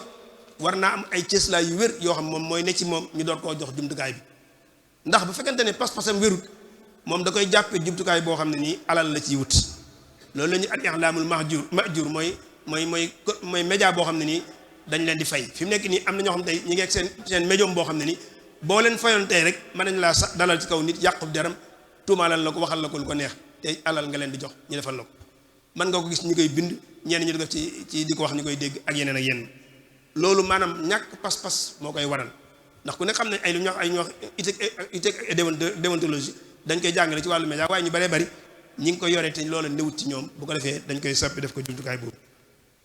war naa am ay cëslaay yu wér yoo xam moom mooy ne ci moom ñu door koo jox jumtukaay bi ndax bu fekkente ne pas-pasam wérut moom da koy jàppee jumtukaay boo xam ne nii alal la ciy wut loolu la ñu al i'laamul mahjur mooy média boo xam ne nii dañ leen di fay fi mu nekk nii am na ñoo xam tey ñi ngi ak seen médium boo xam ne nii boo leen fayoon tey rek mën nañ laa sax dalal ci kaw nit yàqub deram tuumaalal la ko waxal la ko lu ko neex te alal nga leen di jox ñu defal la ko mën nga ko gis ñu koy bind ñenn ñi di ko ci di ko wax ñu koy dégg ak yeneen ak yenn loolu maanaam ñàkk pas-pas moo koy waral ndax ku ne xam ne ay lu ñu wax éthique et déontologie dañ koy jàngale ci wàllu média waaye ñu baree bari ñi ngi koy yoree te loola newut ci ñoom bu ko defee dañ koy soppi def ko jumtukaay boobu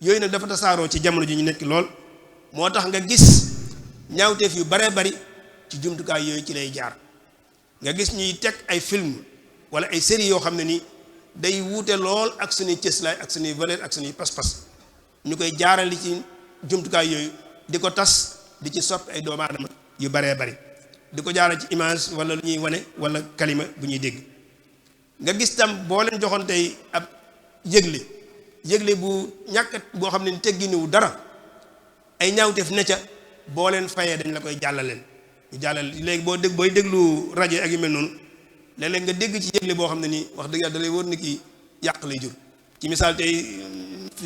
yooyu nag dafa tasaaroo ci jamono ji ñu nekk lool moo tax nga gis ñaawteef yu baree bari ci jumtukaay yooyu ci lay jaar nga gis ñuy teg ay film wala ay série yoo xam ne ni day wuute lool ak suñuy cëslaay ak suñuy valeur ak suñuy pas-pas ñu koy jaarali ci jumtukaay yooyu di ko tas di ci soppi ay doomu aadama yu baree bari di ko jaaral ci image wala lu ñuy wane wala kalima bu ñuy dégg nga gis tam boo leen joxoon tey ab yëgle bu ñàkkat boo xam ne ni tegginiwu dara ay ñaawteef ne ca boo leen fayee dañ la koy jàllaleen ñu jàllale léegi booy déglu rajo ak yu mel noonu léeg-léeg nga dégg ci yëgle boo xam ne nii wax dëgg yàlla da lay wóor ni kii yàq lay jur ci misaal tey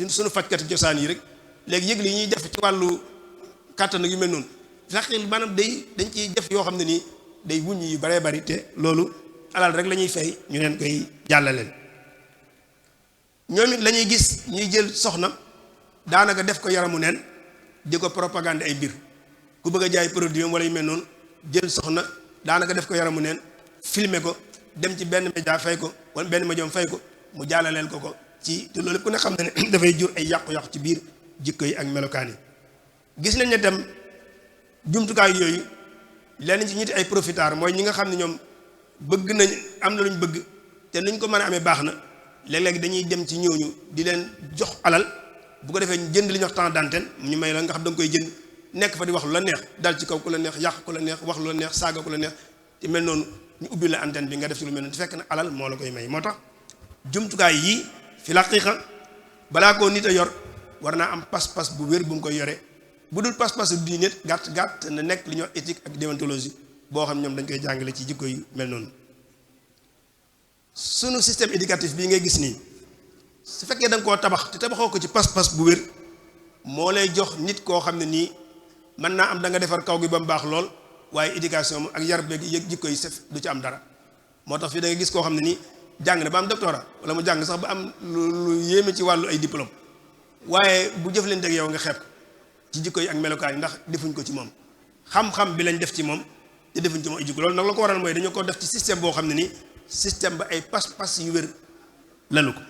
suñu fajkati cosaan yi rek léegi yëgle yi ñuy def ci wàllu kàttan ak yu mel noonu sax maanaam dañ ciy def yoo xam ne nii day wuññi yu baree bari te loolu alal rek la ñuy fay ñu leen koy jàllaleen ñoom it la ñuy gis ñuy jël soxna daanaka def ko yaramu neen di ko propagande ay mbir ku bëgg a jaay produit wala yu mel noonu jël soxna daanaka def ko yaramu neen filmer ko dem ci benn média fay ko wala benn médium fay ko mu jàllaleel ko ci te loolu ku ne xam ne dafay jur ay yàqu-yàqu ci biir jikko yi ak melokaan yi. gis nañ ne dem jumtukaay yooyu lenn ci ñitti ay profiteurs mooy ñi nga xam ne ñoom bëgg nañ am na luñ bëgg te nuñ ko mën a amee baax na léeg-léeg dañuy dem ci ñooñu di leen jox alal bu ko defee ñu jënd li ñuy wax temps d'antenne ñu may la nga xam da nga koy jënd nekk fa di wax lu la neex dal ci kaw ku la neex yàq ku la neex wax lu la neex saaga ku la neex te mel noonu ñu ubbi la antenne bi nga def ci lu mel noonu te fekk na alal moo la koy may. moo tax jumtukaay yii fi laqiiqa balaa koo nit a yor war naa am pas-pas bu wér bu mu koy yore bu dul pas-pas bu diine gàtt na nekk li ñuy wax éthique ak déontologie boo xam ñoom dañ koy jàngale ci jikko yu mel noonu. sunu système éducatif bii ngay gis nii su fekkee da nga koo tabax te tabaxoo ko ci pas-pas bu wér moo lay jox nit koo xam ne nii mën naa am da nga defar kaw gi ba mu baax lool waaye éducation ak yar beeg yëg jikko yi sef du ci am dara. moo tax fii da nga gis koo xam ne nii jàng na ba am doctorat wala mu jàng sax ba am lu yéeme ci wàllu ay diplôme waaye bu jëflante ak yow nga xeeb ci jikko yi ak melokaan yi ndax defuñ ko ci moom xam-xam bi lañ def ci moom te defuñ ci moom ay jikko loolu nag la ko waral mooy dañu ko def ci système boo xam ne nii système ba ay pas-pas yu wér lalu ko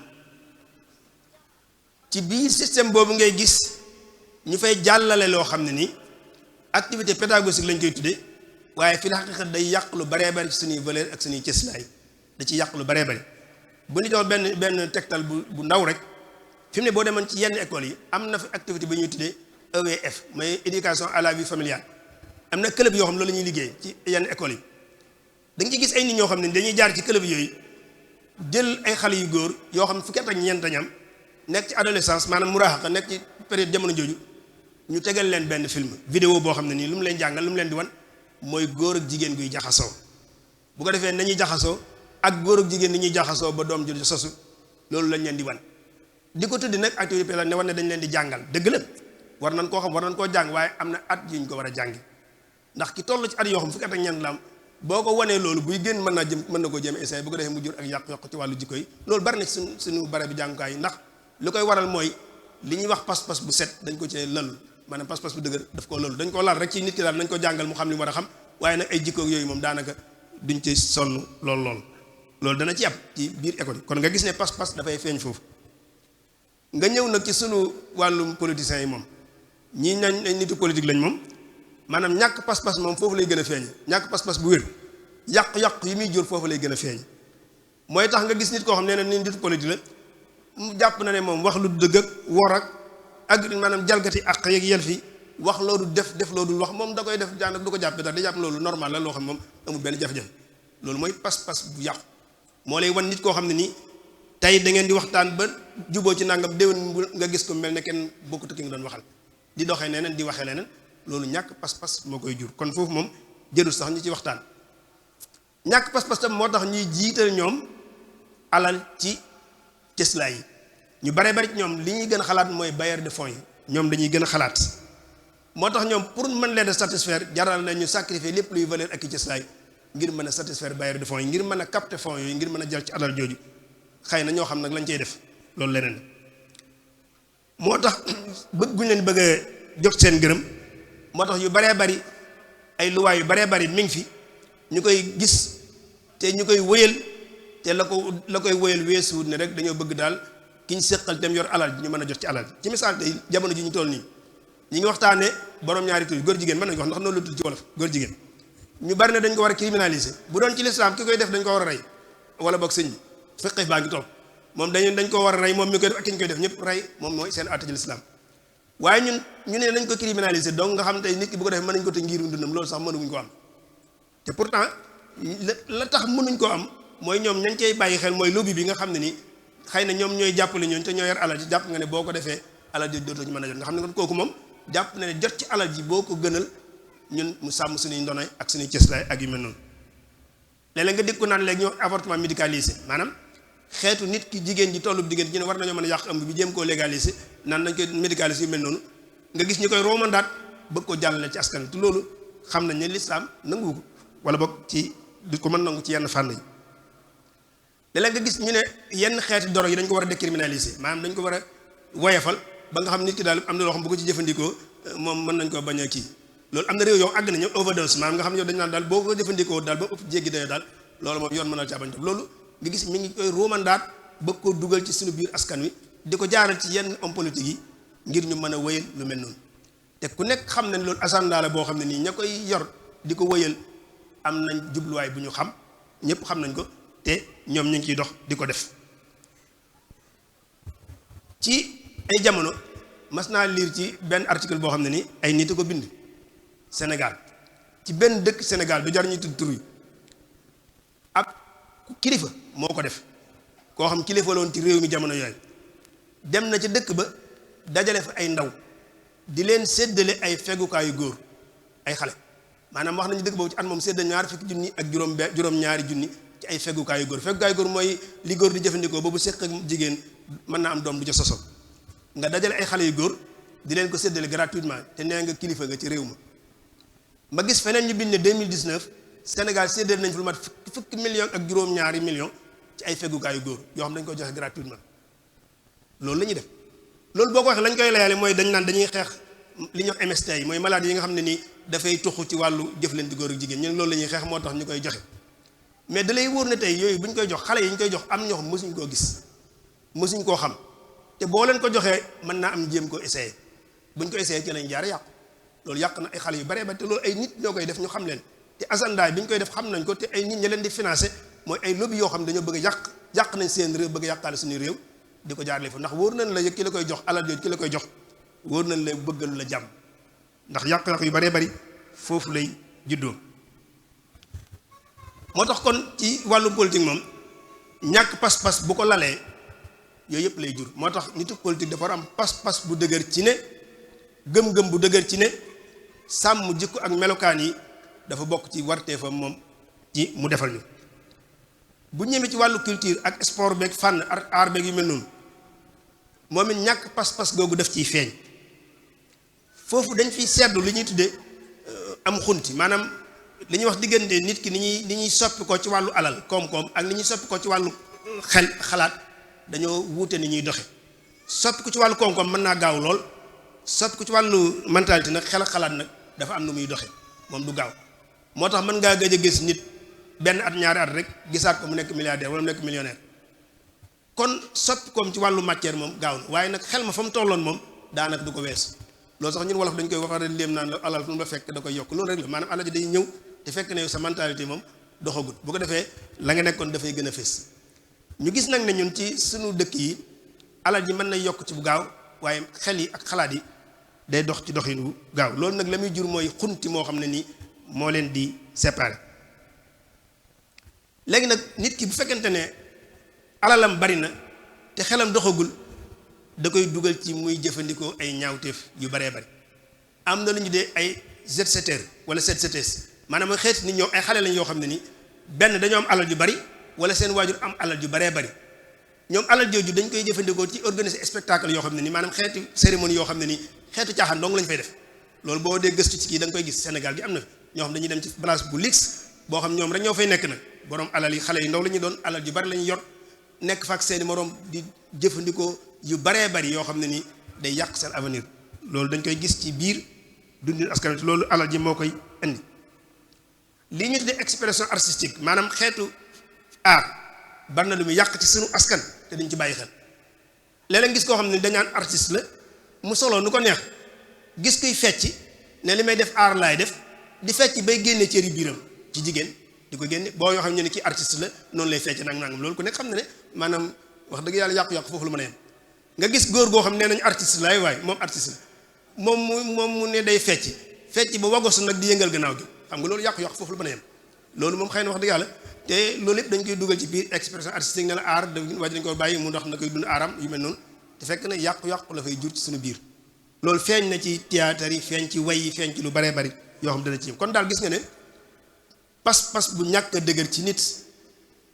ci biir système boobu ngay gis ñu fay jàllale loo xam ne nii activité pédagogique lañ koy tuddee waaye fi la xaqiiqa day yàq lu baree bari ci suñuy valeur ak suñuy cëslaay da ci yàq lu baree bari bu ñu jox benn tegtal bu ndaw rek fi mu ne boo demoon ci yenn écoles yi am na fi activité bi ñuy tuddee EVF mooy éducation à la vie familiale am na club yoo xam loolu la ñuy liggéey ci yenn écoles yi da nga ci gis ay nit ñoo xam ne dañuy jaar ci club yooyu jël ay xale yu góor yoo xam ne fukki at ak ñeent ñam nekk ci adolescence maanaam muraahaqa nekk ci période jamono jooju ñu tegal leen benn film vidéo boo xam ne nii lu mu leen jàngal lu mu leen di wan mooy góor ak jigéen guy jaxasoo bu ko defee nañuy jaxasoo ak góor ak jigéen ni ñuy jaxasoo ba doom ju sosu loolu lañ leen di wan di ko tuddi nag activité la ne war ne dañ leen di jàngal dëgg la war nañ koo xam war nañ koo jàng waaye am na at yuñ ko war a jàngi ndax ki toll ci at yoo xam fukki at ak ñeent la am boo ko wanee loolu buy génn mën na koo jéem essayé bu ko defee mu jur ak yàq-yàq ci wàllu jikko yi loolu bari na ci suñu bare bi jàngukaay yi ndax li koy waral mooy li ñuy wax pas-pas bu set dañ ko cee lalu maanaam pas-pas bu dëgër daf koo lalu dañ ko lal rek ci nit ki daal nañ ko jàngal mu xam li mu war a xam waaye nag ay jikko yooyu moom daanaka duñ ci sonn loolu dana ci ab ci biir école yi kon nga gis ne pas-pas dafay feeñ foofu nga ñëw nag ci sunu wàllum politiciens yi moom ñii nañ ay nitu politique lañ moom maanaam ñàkk pas-pas moom foofu lay gën a feeñ ñàkk pas-pas bu wér yàq-yàq yi muy jur foofu lay gën a feeñ mooy tax nga gis nit koo xam ne ni nitu politique la mu jàpp na ne moom wax lu dëgg ak wor ak maanaam jalgati ak yeeg yel fi wax loolu def loolu wax moom da koy def daanaka du ko jàppe dara da jàpp loolu normal la loo xam moom amul benn jafe-jafe loolu mooy pas-pas bu yàqu moo lay wan nit koo xam ne nii tey da ngeen di waxtaan ba juboo ci nangam déwén nga gis ko mel ne kenn bokkut ki nga doon waxal di doxee neneen di waxee leneen loolu ñàkk pas-pas moo koy jur kon foofu moom jërul sax ñu ci waxtaan ñàkk pas-pas tam moo tax ñuy jiital ñoom alal ci cëslaay yi ñu bare bari ñoom li ñuy gën a xalaat mooy bailleur de fonds yi ñoom dañuy gën a xalaat moo tax ñoom pour mën leen a satisfaire jaral na ñu sacrifier lépp luy valeur ak i cëslaay ngir mën a satisfaire bailleur de fonds yi ngir mën a capter fonds yooyu ngir mën a jël ci alal jooju xëy na ñoo xam nag lañ cey def loolu leneen moo tax bëgguñ leen bëgg a jox seen gërëm moo tax yu baree bari ay luwaay yu baree bari mi ngi fi ñu koy gis te ñu koy wëyal te la koy wëyal weesuwut ne rek dañoo bëgg daal ki ñu séqal dem yor alal ji ñu mën a jot ci alal ci misaal tey jamono ji ñu toll nii ñi ngi waxtaane borom ñaari tur góor jigéen mën nañu wax ndax noonu la tudd ci wolof góor jigéen ñu bari ne dañ ko war a criminaliser bu doon ci lislaam ki koy def dañ ko war a rey wala boog sëñ bi fiqh baa ngi toog moom dañ ko war a rey moom mi koy def ak ki ñu koy def ñëpp rey moom mooy seen àtte ci lislaam waaye ñu ne nañ ko criminaliser donc nga xam tey nit ki bu ko defee mën nañ ko te ngir dundam loolu sax mënuñ ko am te pourtant la tax mënuñ koo am mooy ñoom ñañ cey bàyyi xel mooy lobby bi nga xam ne ni xëy na ñoom ñooy jàppale ñooñu te ñoo yor alal ji jàpp nga ne boo ko defee alal ji dootoo ñu mën a jot nga xam ne kon kooku moom jàpp na ne jot ci alal ji boo ko gënal ñun mu sàmm suñuy ndonoy ak suñuy cëslaay ak yu mel noonu léeg-léeg nga dégg ko naan léegi ñoo avortement médicalisé maanaam xeetu nit ki jigéen ji tollu diggante ji ne war nañoo mën a yàq ëmb bi jéem koo légaliser naan nañ koy médicalisé yu mel noonu nga gis ñi koy romandaat bëgg ko jàllale ci askan te loolu xam nañ ne lislaam nangu ko wala boog ci du ko mën nangu ci yenn fànn yi léeg-léeg nga gis ñu ne yenn xeeti doro yi dañ ko war a décriminaliser maanaam dañ ko war a woyefal ba nga xam nit ki daal am na loo xam bu ko ci jëfandikoo moom mën nañ koo bañ a kii loolu am na réew yow àgg nañu overdose maanaam nga xam ne yow dañu naan daal boo ko jëfandikoo daal ba ëpp jéggi dayo daal loolu moom yoon mënal caa bañ def loolu nga gis mi ngi koy ruumandaat bëgg ko dugal ci suñu biir askan wi di ko jaaral ci yenn homme politique yi ngir ñu mën a wëyal lu mel noonu te ku nekk xam na ne loolu agenda la boo xam ne nii ña koy yor di ko wëyal am nañ jubluwaay bu ñu xam ñëpp xam nañ ko te ñoom ñu ngi ciy dox di ko def ci ay jamono mas naa lire ci benn article boo xam ne ni ay nit a ko bind Sénégal ci benn dëkk Sénégal du jar ñu tudd tur yi ab kilifa moo ko def koo xam kilifa la woon ci réew mi jamono yooyu dem na ca dëkk ba dajale fa ay ndaw di leen séddale ay feggukaayu góor ay xale maanaam wax nañu dëkk boobu ci at moom séddale ñaar fukki junni ak juróom-ñaari junni ci ay feggukaayu góor mooy li góor di jëfandikoo boobu seq ak jigéen mën naa am doom du ca soso nga dajale ay xale yu góor di leen ko séddale gratuitement te nee nga kilifa nga ci réew ma gis feneen ñu bind ne 2019 Sénégal séddale nañ fa lu mat fukki million ak juróom-ñaari million ci ay feggukaayu góor yoo xam dañ ko joxe gratuitement loolu la ñuy def loolu boo ko waxee lañ koy layale mooy dañ naan dañuy xeex li ñuy wax MST yi mooy maladie yi nga xam ne nii dafay tuxu ci wàllu jëflante góor ak jigéen ñun loolu la ñuy xeex moo tax ñu koy joxe mais da lay wóor ne tey yooyu bu ñu koy jox xale yi ñu koy jox am ñoo xam mësuñ koo gis mësuñ koo xam te boo leen ko joxee mën naa am jéem ko essayé buñ ko essayé ci lañ jaar yàqu loolu yàq na ay xale yu bare ba te loolu ay nit ñoo koy def ñu xam leen te asandaay bi ñu koy def xam nañ ko te ay nit ña leen di financé mooy ay lobby yoo xam ne dañoo bëgg a yàq nañ seen réew bëgg a yàqaale suñu réew di ko jaarale fa ndax wóor nañ la ki la koy jox alal jooju ki la koy jox wóor nañ la bëggalu la jàmm ndax yàq-yàq yu baree bari foofu lay juddoo moo tax kon ci wàllu politique moom ñàkk pas-pas bu ko lalee yooyu yëpp lay jur moo tax nitu politique dafa war am pas-pas bu dëgër ci ne gëm-gëm bu dëgër ci ne sàmm jikko ak melokaan yi dafa bokk ci warteefam moom ci mu defal ñu bu ñëwee ci wàllu culture ak sport beeg fànn art beeg yu mel noonu moom it ñàkk pas-pas googu def ciy feeñ foofu dañ fiy seetlu li ñuy tuddee am xunti maanaam li ñuy wax diggante nit ki ni ñuy soppi ko ci wàllu alal koom-koom ak ni ñuy soppi ko ci wàllu xalaat dañoo wuute ni ñuy doxe soppi ko ci wàllu koom-koom mën naa gaaw lool soppi ko ci wàllu mentalité nag xel ak xalaat nag dafa am nu muy doxe moom du gaaw moo tax mën ngaa gëj a gis nit benn at ñaari at rek gisaat ko mu nekk milliardaire wala mu nekk millionnaire kon soppi koom ci wàllu matière moom gaaw na waaye nag xel ma fa mu tolloon moom daanaka du ko wees loolu sax ñun wolof dañ koy wax rek léem naan la alal fu mu la fekk da koy yokk loolu rek la maanaam alal ji day ñëw te fekk ne sa mentalité moom doxagut bu ko defee la nga nekkoon dafay gën a fés ñu gis nag ne ñun ci suñu dëkk yi alal ji mën na yokk ci bu gaaw waaye xel yi ak xalaat yi day dox ci doxin bu gaaw loolu nag la muy jur mooy xunti moo xam ne nii moo leen di séparer léegi nag nit ki bu fekkente ne alalam bari na te xelam doxagul da koy dugal ci muy jëfandikoo ay ñaawteef yu baree bari am na lu ñu dee ay jet-setteurs wala jet-setteuses maanaam xeeti nit ñoo ay xale lañ yoo xam ne ni benn dañoo am alal ju bari wala seen waajur am alal ju baree bari ñoom alal jooju dañ koy jëfandikoo ci organiser spectacle yoo xam ne ni maanaam xeeti cérémonie yoo xam ne ni xeetu caaxaan dong lañ fay def loolu boo dee gëstu ci kii da nga koy gis Sénégal gi am na fi ñoo xam dañuy dem ci place bu luxe boo xam ñoom rek ñoo fay nekk nag borom alal yi xale yi ndaw la ñuy doon alal ju bari la ñuy yor nekk fa ak seeni moroom di jëfandikoo yu baree bari yoo xam ne ni day yàq seen avenir loolu dañ koy gis ci biir dundin askan wi loolu alal ji moo koy indi lii ñu tuddee expression artistique maanaam xeetu art bari na lu muy yàq ci sunu askan te dañ ci bàyyi xel léeg-léeg gis koo xam ne dañaan artiste la mu solo nu ko neex gis kuy fecc ne li may def art laay def di fecc bay génne cëri biiram ci jigéen di ko génne boo yoo xam ne kii artiste la noonu lay fecc nangam loolu ku nekk xam ne ne maanaam wax dëgg yàlla yàqu-yàqu foofu lu mën a yem nga gis góor goo xam ne nañu artiste laay waay moom artiste la moom mu ne day fecc ba wagosu nag di yëngal gannaaw gi xam nga loolu yàqu-yàqu foofu lu mën a yem loolu moom xëy na wax dëgg yàlla te loolu yëpp dañ koy dugal ci biir expression artistique ne la aar waaj dañ ko bàyyi mu ndax na koy dund aaram yu mel noonu te fekk na yàqu-yàqu la fay jur ci suñu biir loolu feeñ na ci théâtre yi feeñ ci way yi feeñ ci lu baree bari yoo xam dana ci kon daal gis nga ne pas-pas bu ñàkk a dëgër ci nit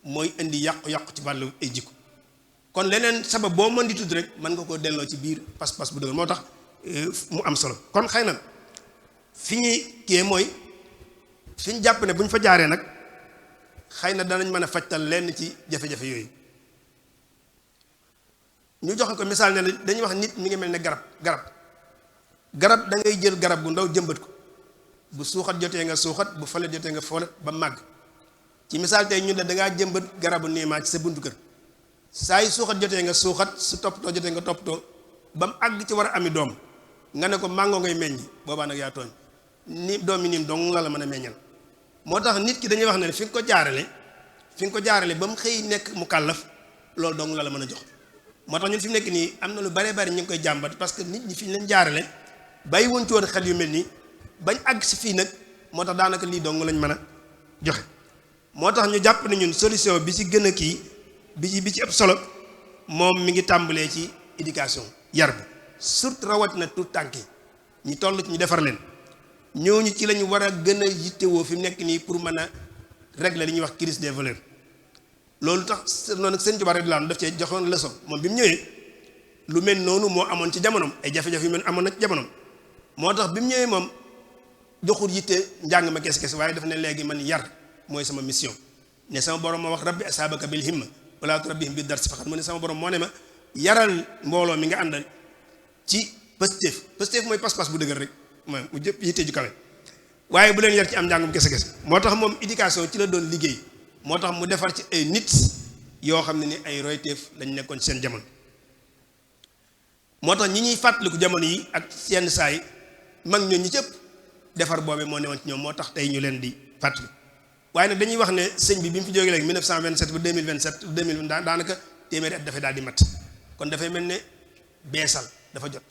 mooy indi yàqu-yàqu ci wàllu ay jikko kon leneen sabab boo mën di tudd rek mën nga koo delloo ci biir pas-pas bu dëgër moo tax mu am solo kon xëy na fi ñuy kii mooy fi ñu jàpp ne bu ñu fa jaaree nag xëy na danañ mën a fajtal lenn ci jafe-jafe yooyu. ñu joxe ko misaal ne dañuy wax nit mi ngi mel ne garab da ngay jël garab gu ndaw jëmbat ko bu suuxat jotee nga suuxat bu folet jotee nga folet ba màgg. ci misaal tey ñun la dangaa jëmbat garabu niimaa ci sa buntu kër saa yu suuxat jotee nga suuxat su toppatoo jotee nga toppatoo ba mu àgg ci war a ami doom nga ne ko màngoo ngay meññ boobaa nag yaa tooñ ni doom yi niin dong la la mën a meññal. moo tax nit ki dañuy wax ne fi nga ko jaarale ba mu xëy nekk mu kàllaf loolu dong la la mën a jox. moo tax ñun fi mu nekk nii am na lu bare bari ñu ngi koy jàmbat parce que nit ñi fi ñu leen jaarale bàyyi woon ci woon xel yu mel nii bañ àgg si fii nag moo tax daanaka lii dong lañ mën a joxe. moo tax ñu jàpp ne ñun solution bi ci gën a kii bi ci ëpp solo moom mi ngi tàmbalee ci éducation yar bi surtout rawatina tout tànk yi ñu toll ci ñu defar leen ñooñu ci lañu war a gën a yittewoo fi mu nekk nii pour mën a régler li ñuy wax crise des valeurs. loolu tax noonu sëñ Tuubaa radiyallaahu anhu daf cee joxoon leçon moom bi mu ñëwee lu mel noonu moo amoon ci jamonoom ay jafe-jafe yu mel amoon na ci jamonoom moo tax bi mu ñëwee moom joxul yitte njàng ma kese waaye daf ne léegi man yar mooy sama mission. ne sama borom moo wax rabbi asaabaka bil himma wala turabbihim bi darsi faqat mu ne sama borom moo ne ma yaral mbooloo mi nga àndal ci pëstéef mooy pas-pas bu dëgër rek mooy mu jëpp yitte ju kawe waaye bu leen yar ci am njàngum kese moo tax moom éducation ci la doon liggéey. moo tax mu defar ci ay nit yoo xam ne ni ay royteef lañ nekkoon seen jamono moo tax ñi ñuy fàttaliku jamono yi ak yenn saa yi mag ñoo ñi cëpp defar boobee moo newoon ci ñoom moo tax tey ñu leen di fàttali. waaye nag dañuy wax ne sëñ bi mu fi jógee léegi 1927 ba 2027 2020 daanaka téeméeri at dafay daal di mat kon dafay mel ne beesal dafa jot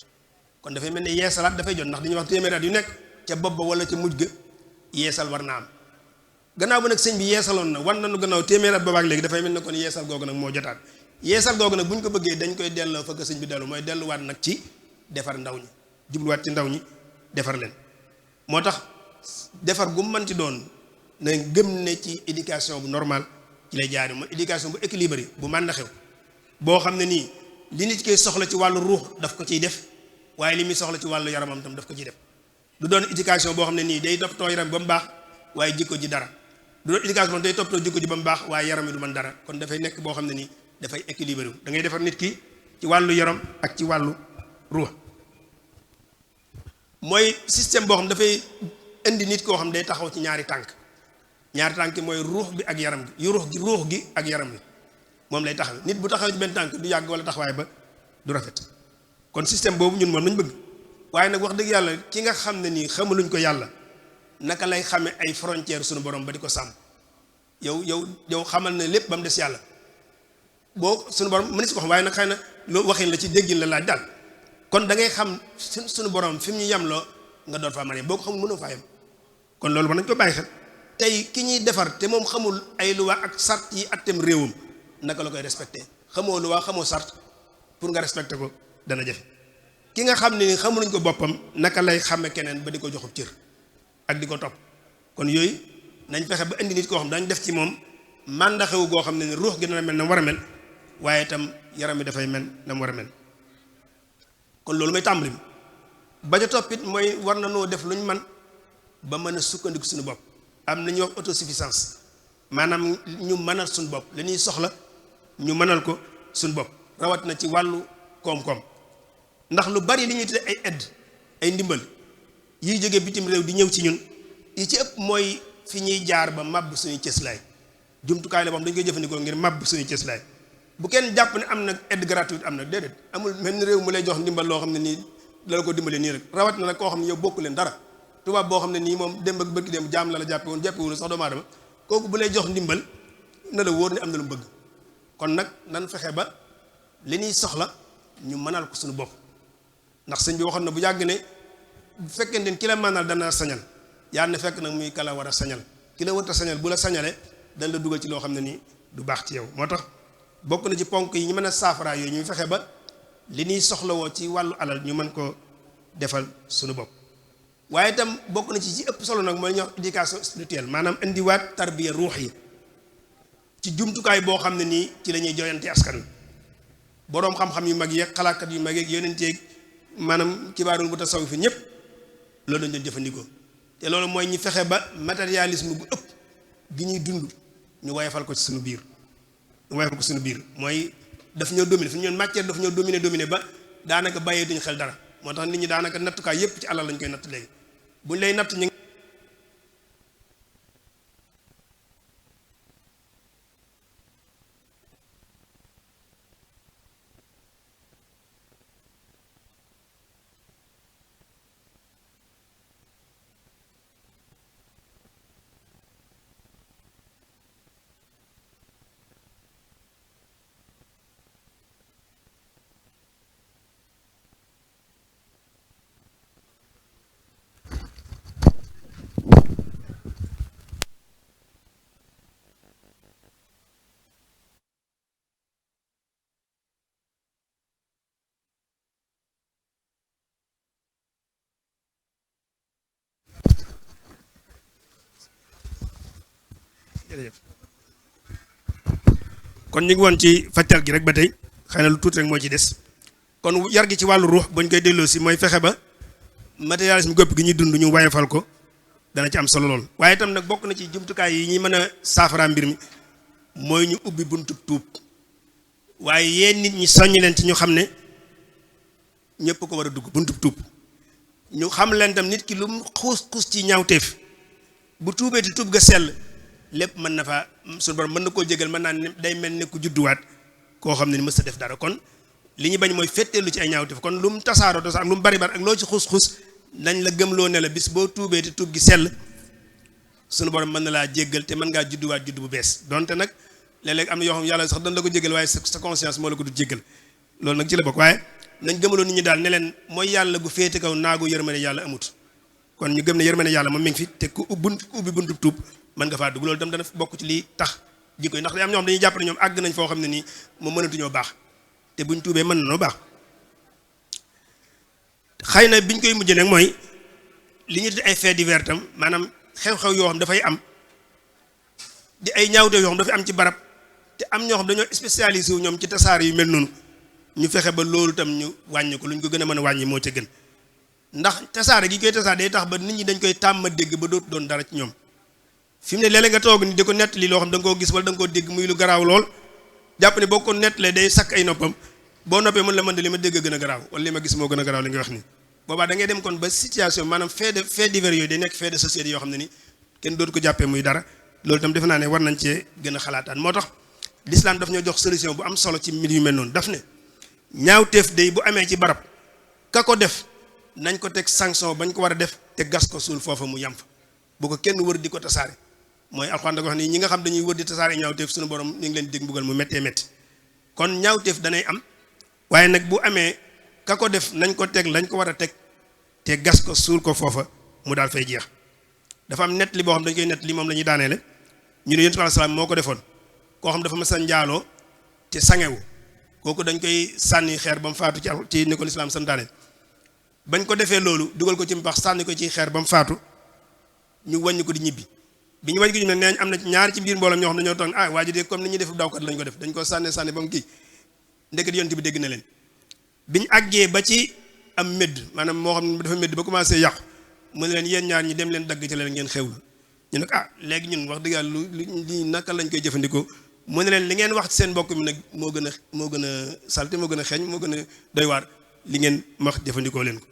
kon dafay mel ne yeesalaat dafay jot ndax dañuy wax téeméeri at yu nekk ca bopp ba wala ca mujj ga yeesal war naa am. gannaaw ba nag sëñ bi yeesaloon na wan nañu gannaaw téeméer at boobaak léegi dafay mel ne kon yeesal googu nag moo jotaat yeesal googu nag bu ñu ko bëggee dañ koy delloo fa ko sëñ bi dellu mooy delluwaat nag ci defar ndaw ñi jubluwaat ci ndaw ñi defar leen. moo tax defar gu mu mën ci doon na gëm ne ci éducation bu normal ci lay jaari mooy éducation bu équilibré bu mën na xew boo xam ne nii li nit koy soxla ci wàllu ruux daf ko ciy def waaye li muy soxla ci wàllu yaramam tam daf ko ciy def du doon éducation boo xam ne nii day toppatoo yaram ba mu baax waaye jikko ji dara du doon éducation day toppatoo jikko ji ba mu baax waaye yaram yi du mën dara kon dafay nekk boo xam ne nii dafay équilibré da ngay defar nit ki ci wàllu yaram ak ci wàllu ruux mooy système boo xam dafay indi nit koo xam day taxaw ci ñaari tànk mooy ruux bi ak yaram gi ruux gi ak yaram gi moom lay taxaw nit bu taxaw ci benn tànk du yàgg wala taxawaay ba du rafet kon système boobu ñun moom lañ bëgg waaye nag wax dëgg yàlla ki nga xam ne nii xamaluñ ko yàlla naka lay xame ay frontière suñu borom ba di ko sàmm yow xamal na lépp ba mu des yàlla boo suñu borom mënees ko xam waaye nag xëy na loolu waxin la ci déggin la laaj daal kon da ngay xam suñu borom fi mu ñu yemloo nga doon faa mën a yem boo ko xamul mënoo faa yem kon loolu war nañ ko bàyyi xel tey ki ñuy defar te moom xamul ay luwaa ak sart yi attem réewam naka la koy respecté xamoo luwaa xamoo sart pour nga respecté ko dana jafe ki nga xam ne ni xamuluñ ko boppam naka lay xame keneen ba di ko joxub cër ak di ko topp kon yooyu nañ fexe ba indi nit koo xam dañ def ci moom màndaxewu goo xam ne ni ruux gi dana mel na war a mel waaye itam yaram bi dafay mel na mu war a mel kon loolu may tàmbali bi ba ca toppit mooy war na noo def luñ man ba mën a sukkandiku suñu bopp am na ñuy wax autosuffisance maanaam ñu mënal suñu bopp li ñuy soxla ñu mënal ko suñu bopp rawat na ci wàllu koom-koom ndax lu bari li ñuy tudde ay aide ay ndimbal yiy jóge bitim réew di ñëw ci ñun yi ci ëpp mooy fi ñuy jaar ba màbb suñu cëslaay jumtukaay la moom dañ koy jëfandikoo ngir màbb suñu cëslaay bu kenn jàpp ne am na aide gratuite am na déedéet amul mel ni réew mu lay jox ndimbal loo xam ne nii la ko dimbalee nii rek rawat na nag koo xam ne yow bokku leen dara tubaab boo xam ne nii moom démb ak bërki démb jaam la jàppe woon jàppewul sax doomu aadama kooku bu lay jox ndimbal na la wóor ne am na lu mu bëgg kon nag nan fexe ba li ñuy soxla ñu mënal ko suñu bopp ndax sëñ bi waxoon na bu yàgg ne bu fekkente ne ki la mënal dana sañal yaa ne fekk nag muy kala war a sañal ki la war a sañal bu la sañale dañ la dugal ci loo xam ne nii du baax ci yow moo tax bokk na ci ponk yi ñu mën a saafara yooyu ñu fexe ba li ñuy soxlawoo ci wàllu alal ñu mën ko defal suñu bopp waaye itam bokk na ci ëpp solo nag mooy ñuy wax éducation spirituelle maanaam indiwaat tarbiya ruux yi ci jumtukaay boo xam ne nii ci la ñuy joyante askan wi boroom xam-xam yu mag yeeg xalaatkat yu mag yeeg yonent yeeg maanaam kibaarul bu tasawuf fi ñëpp loolu lañ doon jëfandikoo te loolu mooy ñu fexe ba matérialisme bu ëpp gi ñuy dund ñu woyofal ko ci suñu biir mooy daf ñoo dominer fi ñu ñoon matière daf ñoo dominer ba daanaka bàyyee duñu xel dara moo tax nit ñi daanaka nattukaay yépp ci alal lañ koy natt léegi buñ lay natt ñi kon ñu ngi woon ci fajtal gi rek ba tey xëy na lu tuuti rek moo ci des kon yar gi ci wàllu ruux buñ koy delloo si mooy fexe ba matérialisme gópp gi ñuy dund ñu wayefal ko dana ci am solo lool waaye itam nag bokk na ci jumtukaay yi ñuy mën a saafara mbir mi mooy ñu ubbi buntu tuub waaye yéen nit ñi soññ leen ci ñu xam ne ñëpp ko war a dugg buntu tuub ñu xam leen tam nit ki lu mu xuus ci ñaawteef bu tuubee ti tuub ga sell lépp mën na fa suñu borom mën na koo jégal mën naa ne day mel ne ku judduwaat koo xam ne ni mës a def dara kon li ñu bañ mooy fetteelu ci ay ñaawteef kon lu mu tasaaroo ak lu mu bari ak loo ci xuus nañ la gëmloo ne la bis boo tuubee te tuub gi sell suñu borom mën na laa jéggal te mën ngaa judduwaat juddu bu bees donte nag léeg-léeg am na yoo xam yàlla sax dañ la ko jégal waaye sa conscience moo la ko du jéggal loolu nag ci la bokk waaye nañ gëmaloo nit ñi daal ne leen mooy yàlla gu féete kaw naagu yërmande yàlla amut kon ñu gëm ne yërmande yàlla moom mi ngi fi te ku ubbi buntu tuub mën nga faa dugg loolu tam dana bokk ci lii tax jikko yi ndax day am ñoo xam dañuy jàpp ne ñoom àgg nañ foo xam ne nii moom mënatuñoo baax te buñ tuubee mën na noo baax xëy na biñ koy mujjee nag mooy li ñu di ay faits divers tam maanaam xew-xew yoo xam dafay am di ay ñaawte yoo xam dafay am ci barab te am ñoo xam dañoo spécialisé wu ñoom ci tasaar yu mel noonu ñu fexe ba loolu tam ñu wàññi ko lu ñu ko gën a mën a wàññi moo ca gën ndax tasaare gi koy tasaar day tax ba nit ñi dañ koy tàmm dégg ba dootu doon dara ci ñoom fi mu ne léeg-léeg nga toog ni di ko nettali loo xam da nga koo gis wala da nga koo dégg muy lu garaaw lool jàpp ne boo ko nettalee day sakk ay noppam boo noppee mën la mën de li ma dégg gën a garaaw wala li ma gis moo gën a garaaw li nga wax ni boobaa da ngay dem kon ba situation maanaam fait divers yooyu day nekk fait de société yoo xam ne ni kenn dootu ko jàppee muy dara loolu itam defe naa ne war nañ cee gën a xalaataan moo tax l'islam daf ñoo jox solution bu am solo ci mbir yu mel noonu daf ne ñaawteef day bu amee ci barab ka ko def nañ ko teg sanction bañ ko war a def te gas ko suul foofa mu yam fa bu ko kenn wër di ko tasaare mooy alxuraan da ko wax ni ñi nga xam dañuy wër di tasaare ñaawteef suñu borom ñu ngi leen dégg mbugal mu méttee métti kon ñaawteef danay am waaye nag bu amee ka ko def nañ ko teg lañ ko war a teg te gas ko suul ko foofa mu daal fay jeex dafa am nett li boo xam dañ koy nett li moom la ñuy daaneele ñu ne yonent bi alayhi salaam moo ko defoon koo xam dafa mas a njaaloo te sangewu kooku dañ koy sànni xeer ba mu faatu ci ni ko lislaam santaane bañ ko defee loolu dugal ko ci mbax sànni ko ci xeer ba mu faatu ñu wàññi ko di ñibbi bi ñu wàññi ko ñu ne neeñ am na ñaar ci biir mbooloo ñoo xam ne ñoo toog ah waa ji de comme ni ñuy def dawkat lañ ko def dañ ko sànni ba mu kii ndeket yonent bi dégg na leen biñ àggee ba ci am médd maanaam moo xam ne dafa médd ba commencé yàqu mu ne leen yéen ñaar ñi dem leen dagg ci leen ngeen xewlu ñu ne léegi ñun wax dëgg yàlla lu naka lañ koy jëfandikoo mu ne leen li ngeen wax ci seen mbokk mi nag moo gën a salte moo gën a xeeñ moo gën a doy waar li ngeen wax jëfandikoo leen ko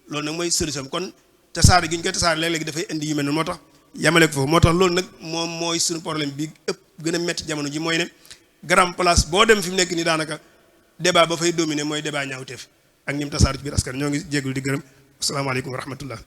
loolu nag mooy solution kon tasaare gi ñu koy tasaare léeg-léeg dafay indi yu mel noonu moo tax yamale ko foofu moo tax loolu nag moom mooy suñu problème bi ëpp gën a métti jamono ji mooy ne grand place boo dem fi mu nekk nii daanaka débat ba fay dominer mooy débat ñaawteef ak ñim tasaare ci biir askan ñoo ngi jéggul di gërëm asalaamaaleykum wa rahmatullah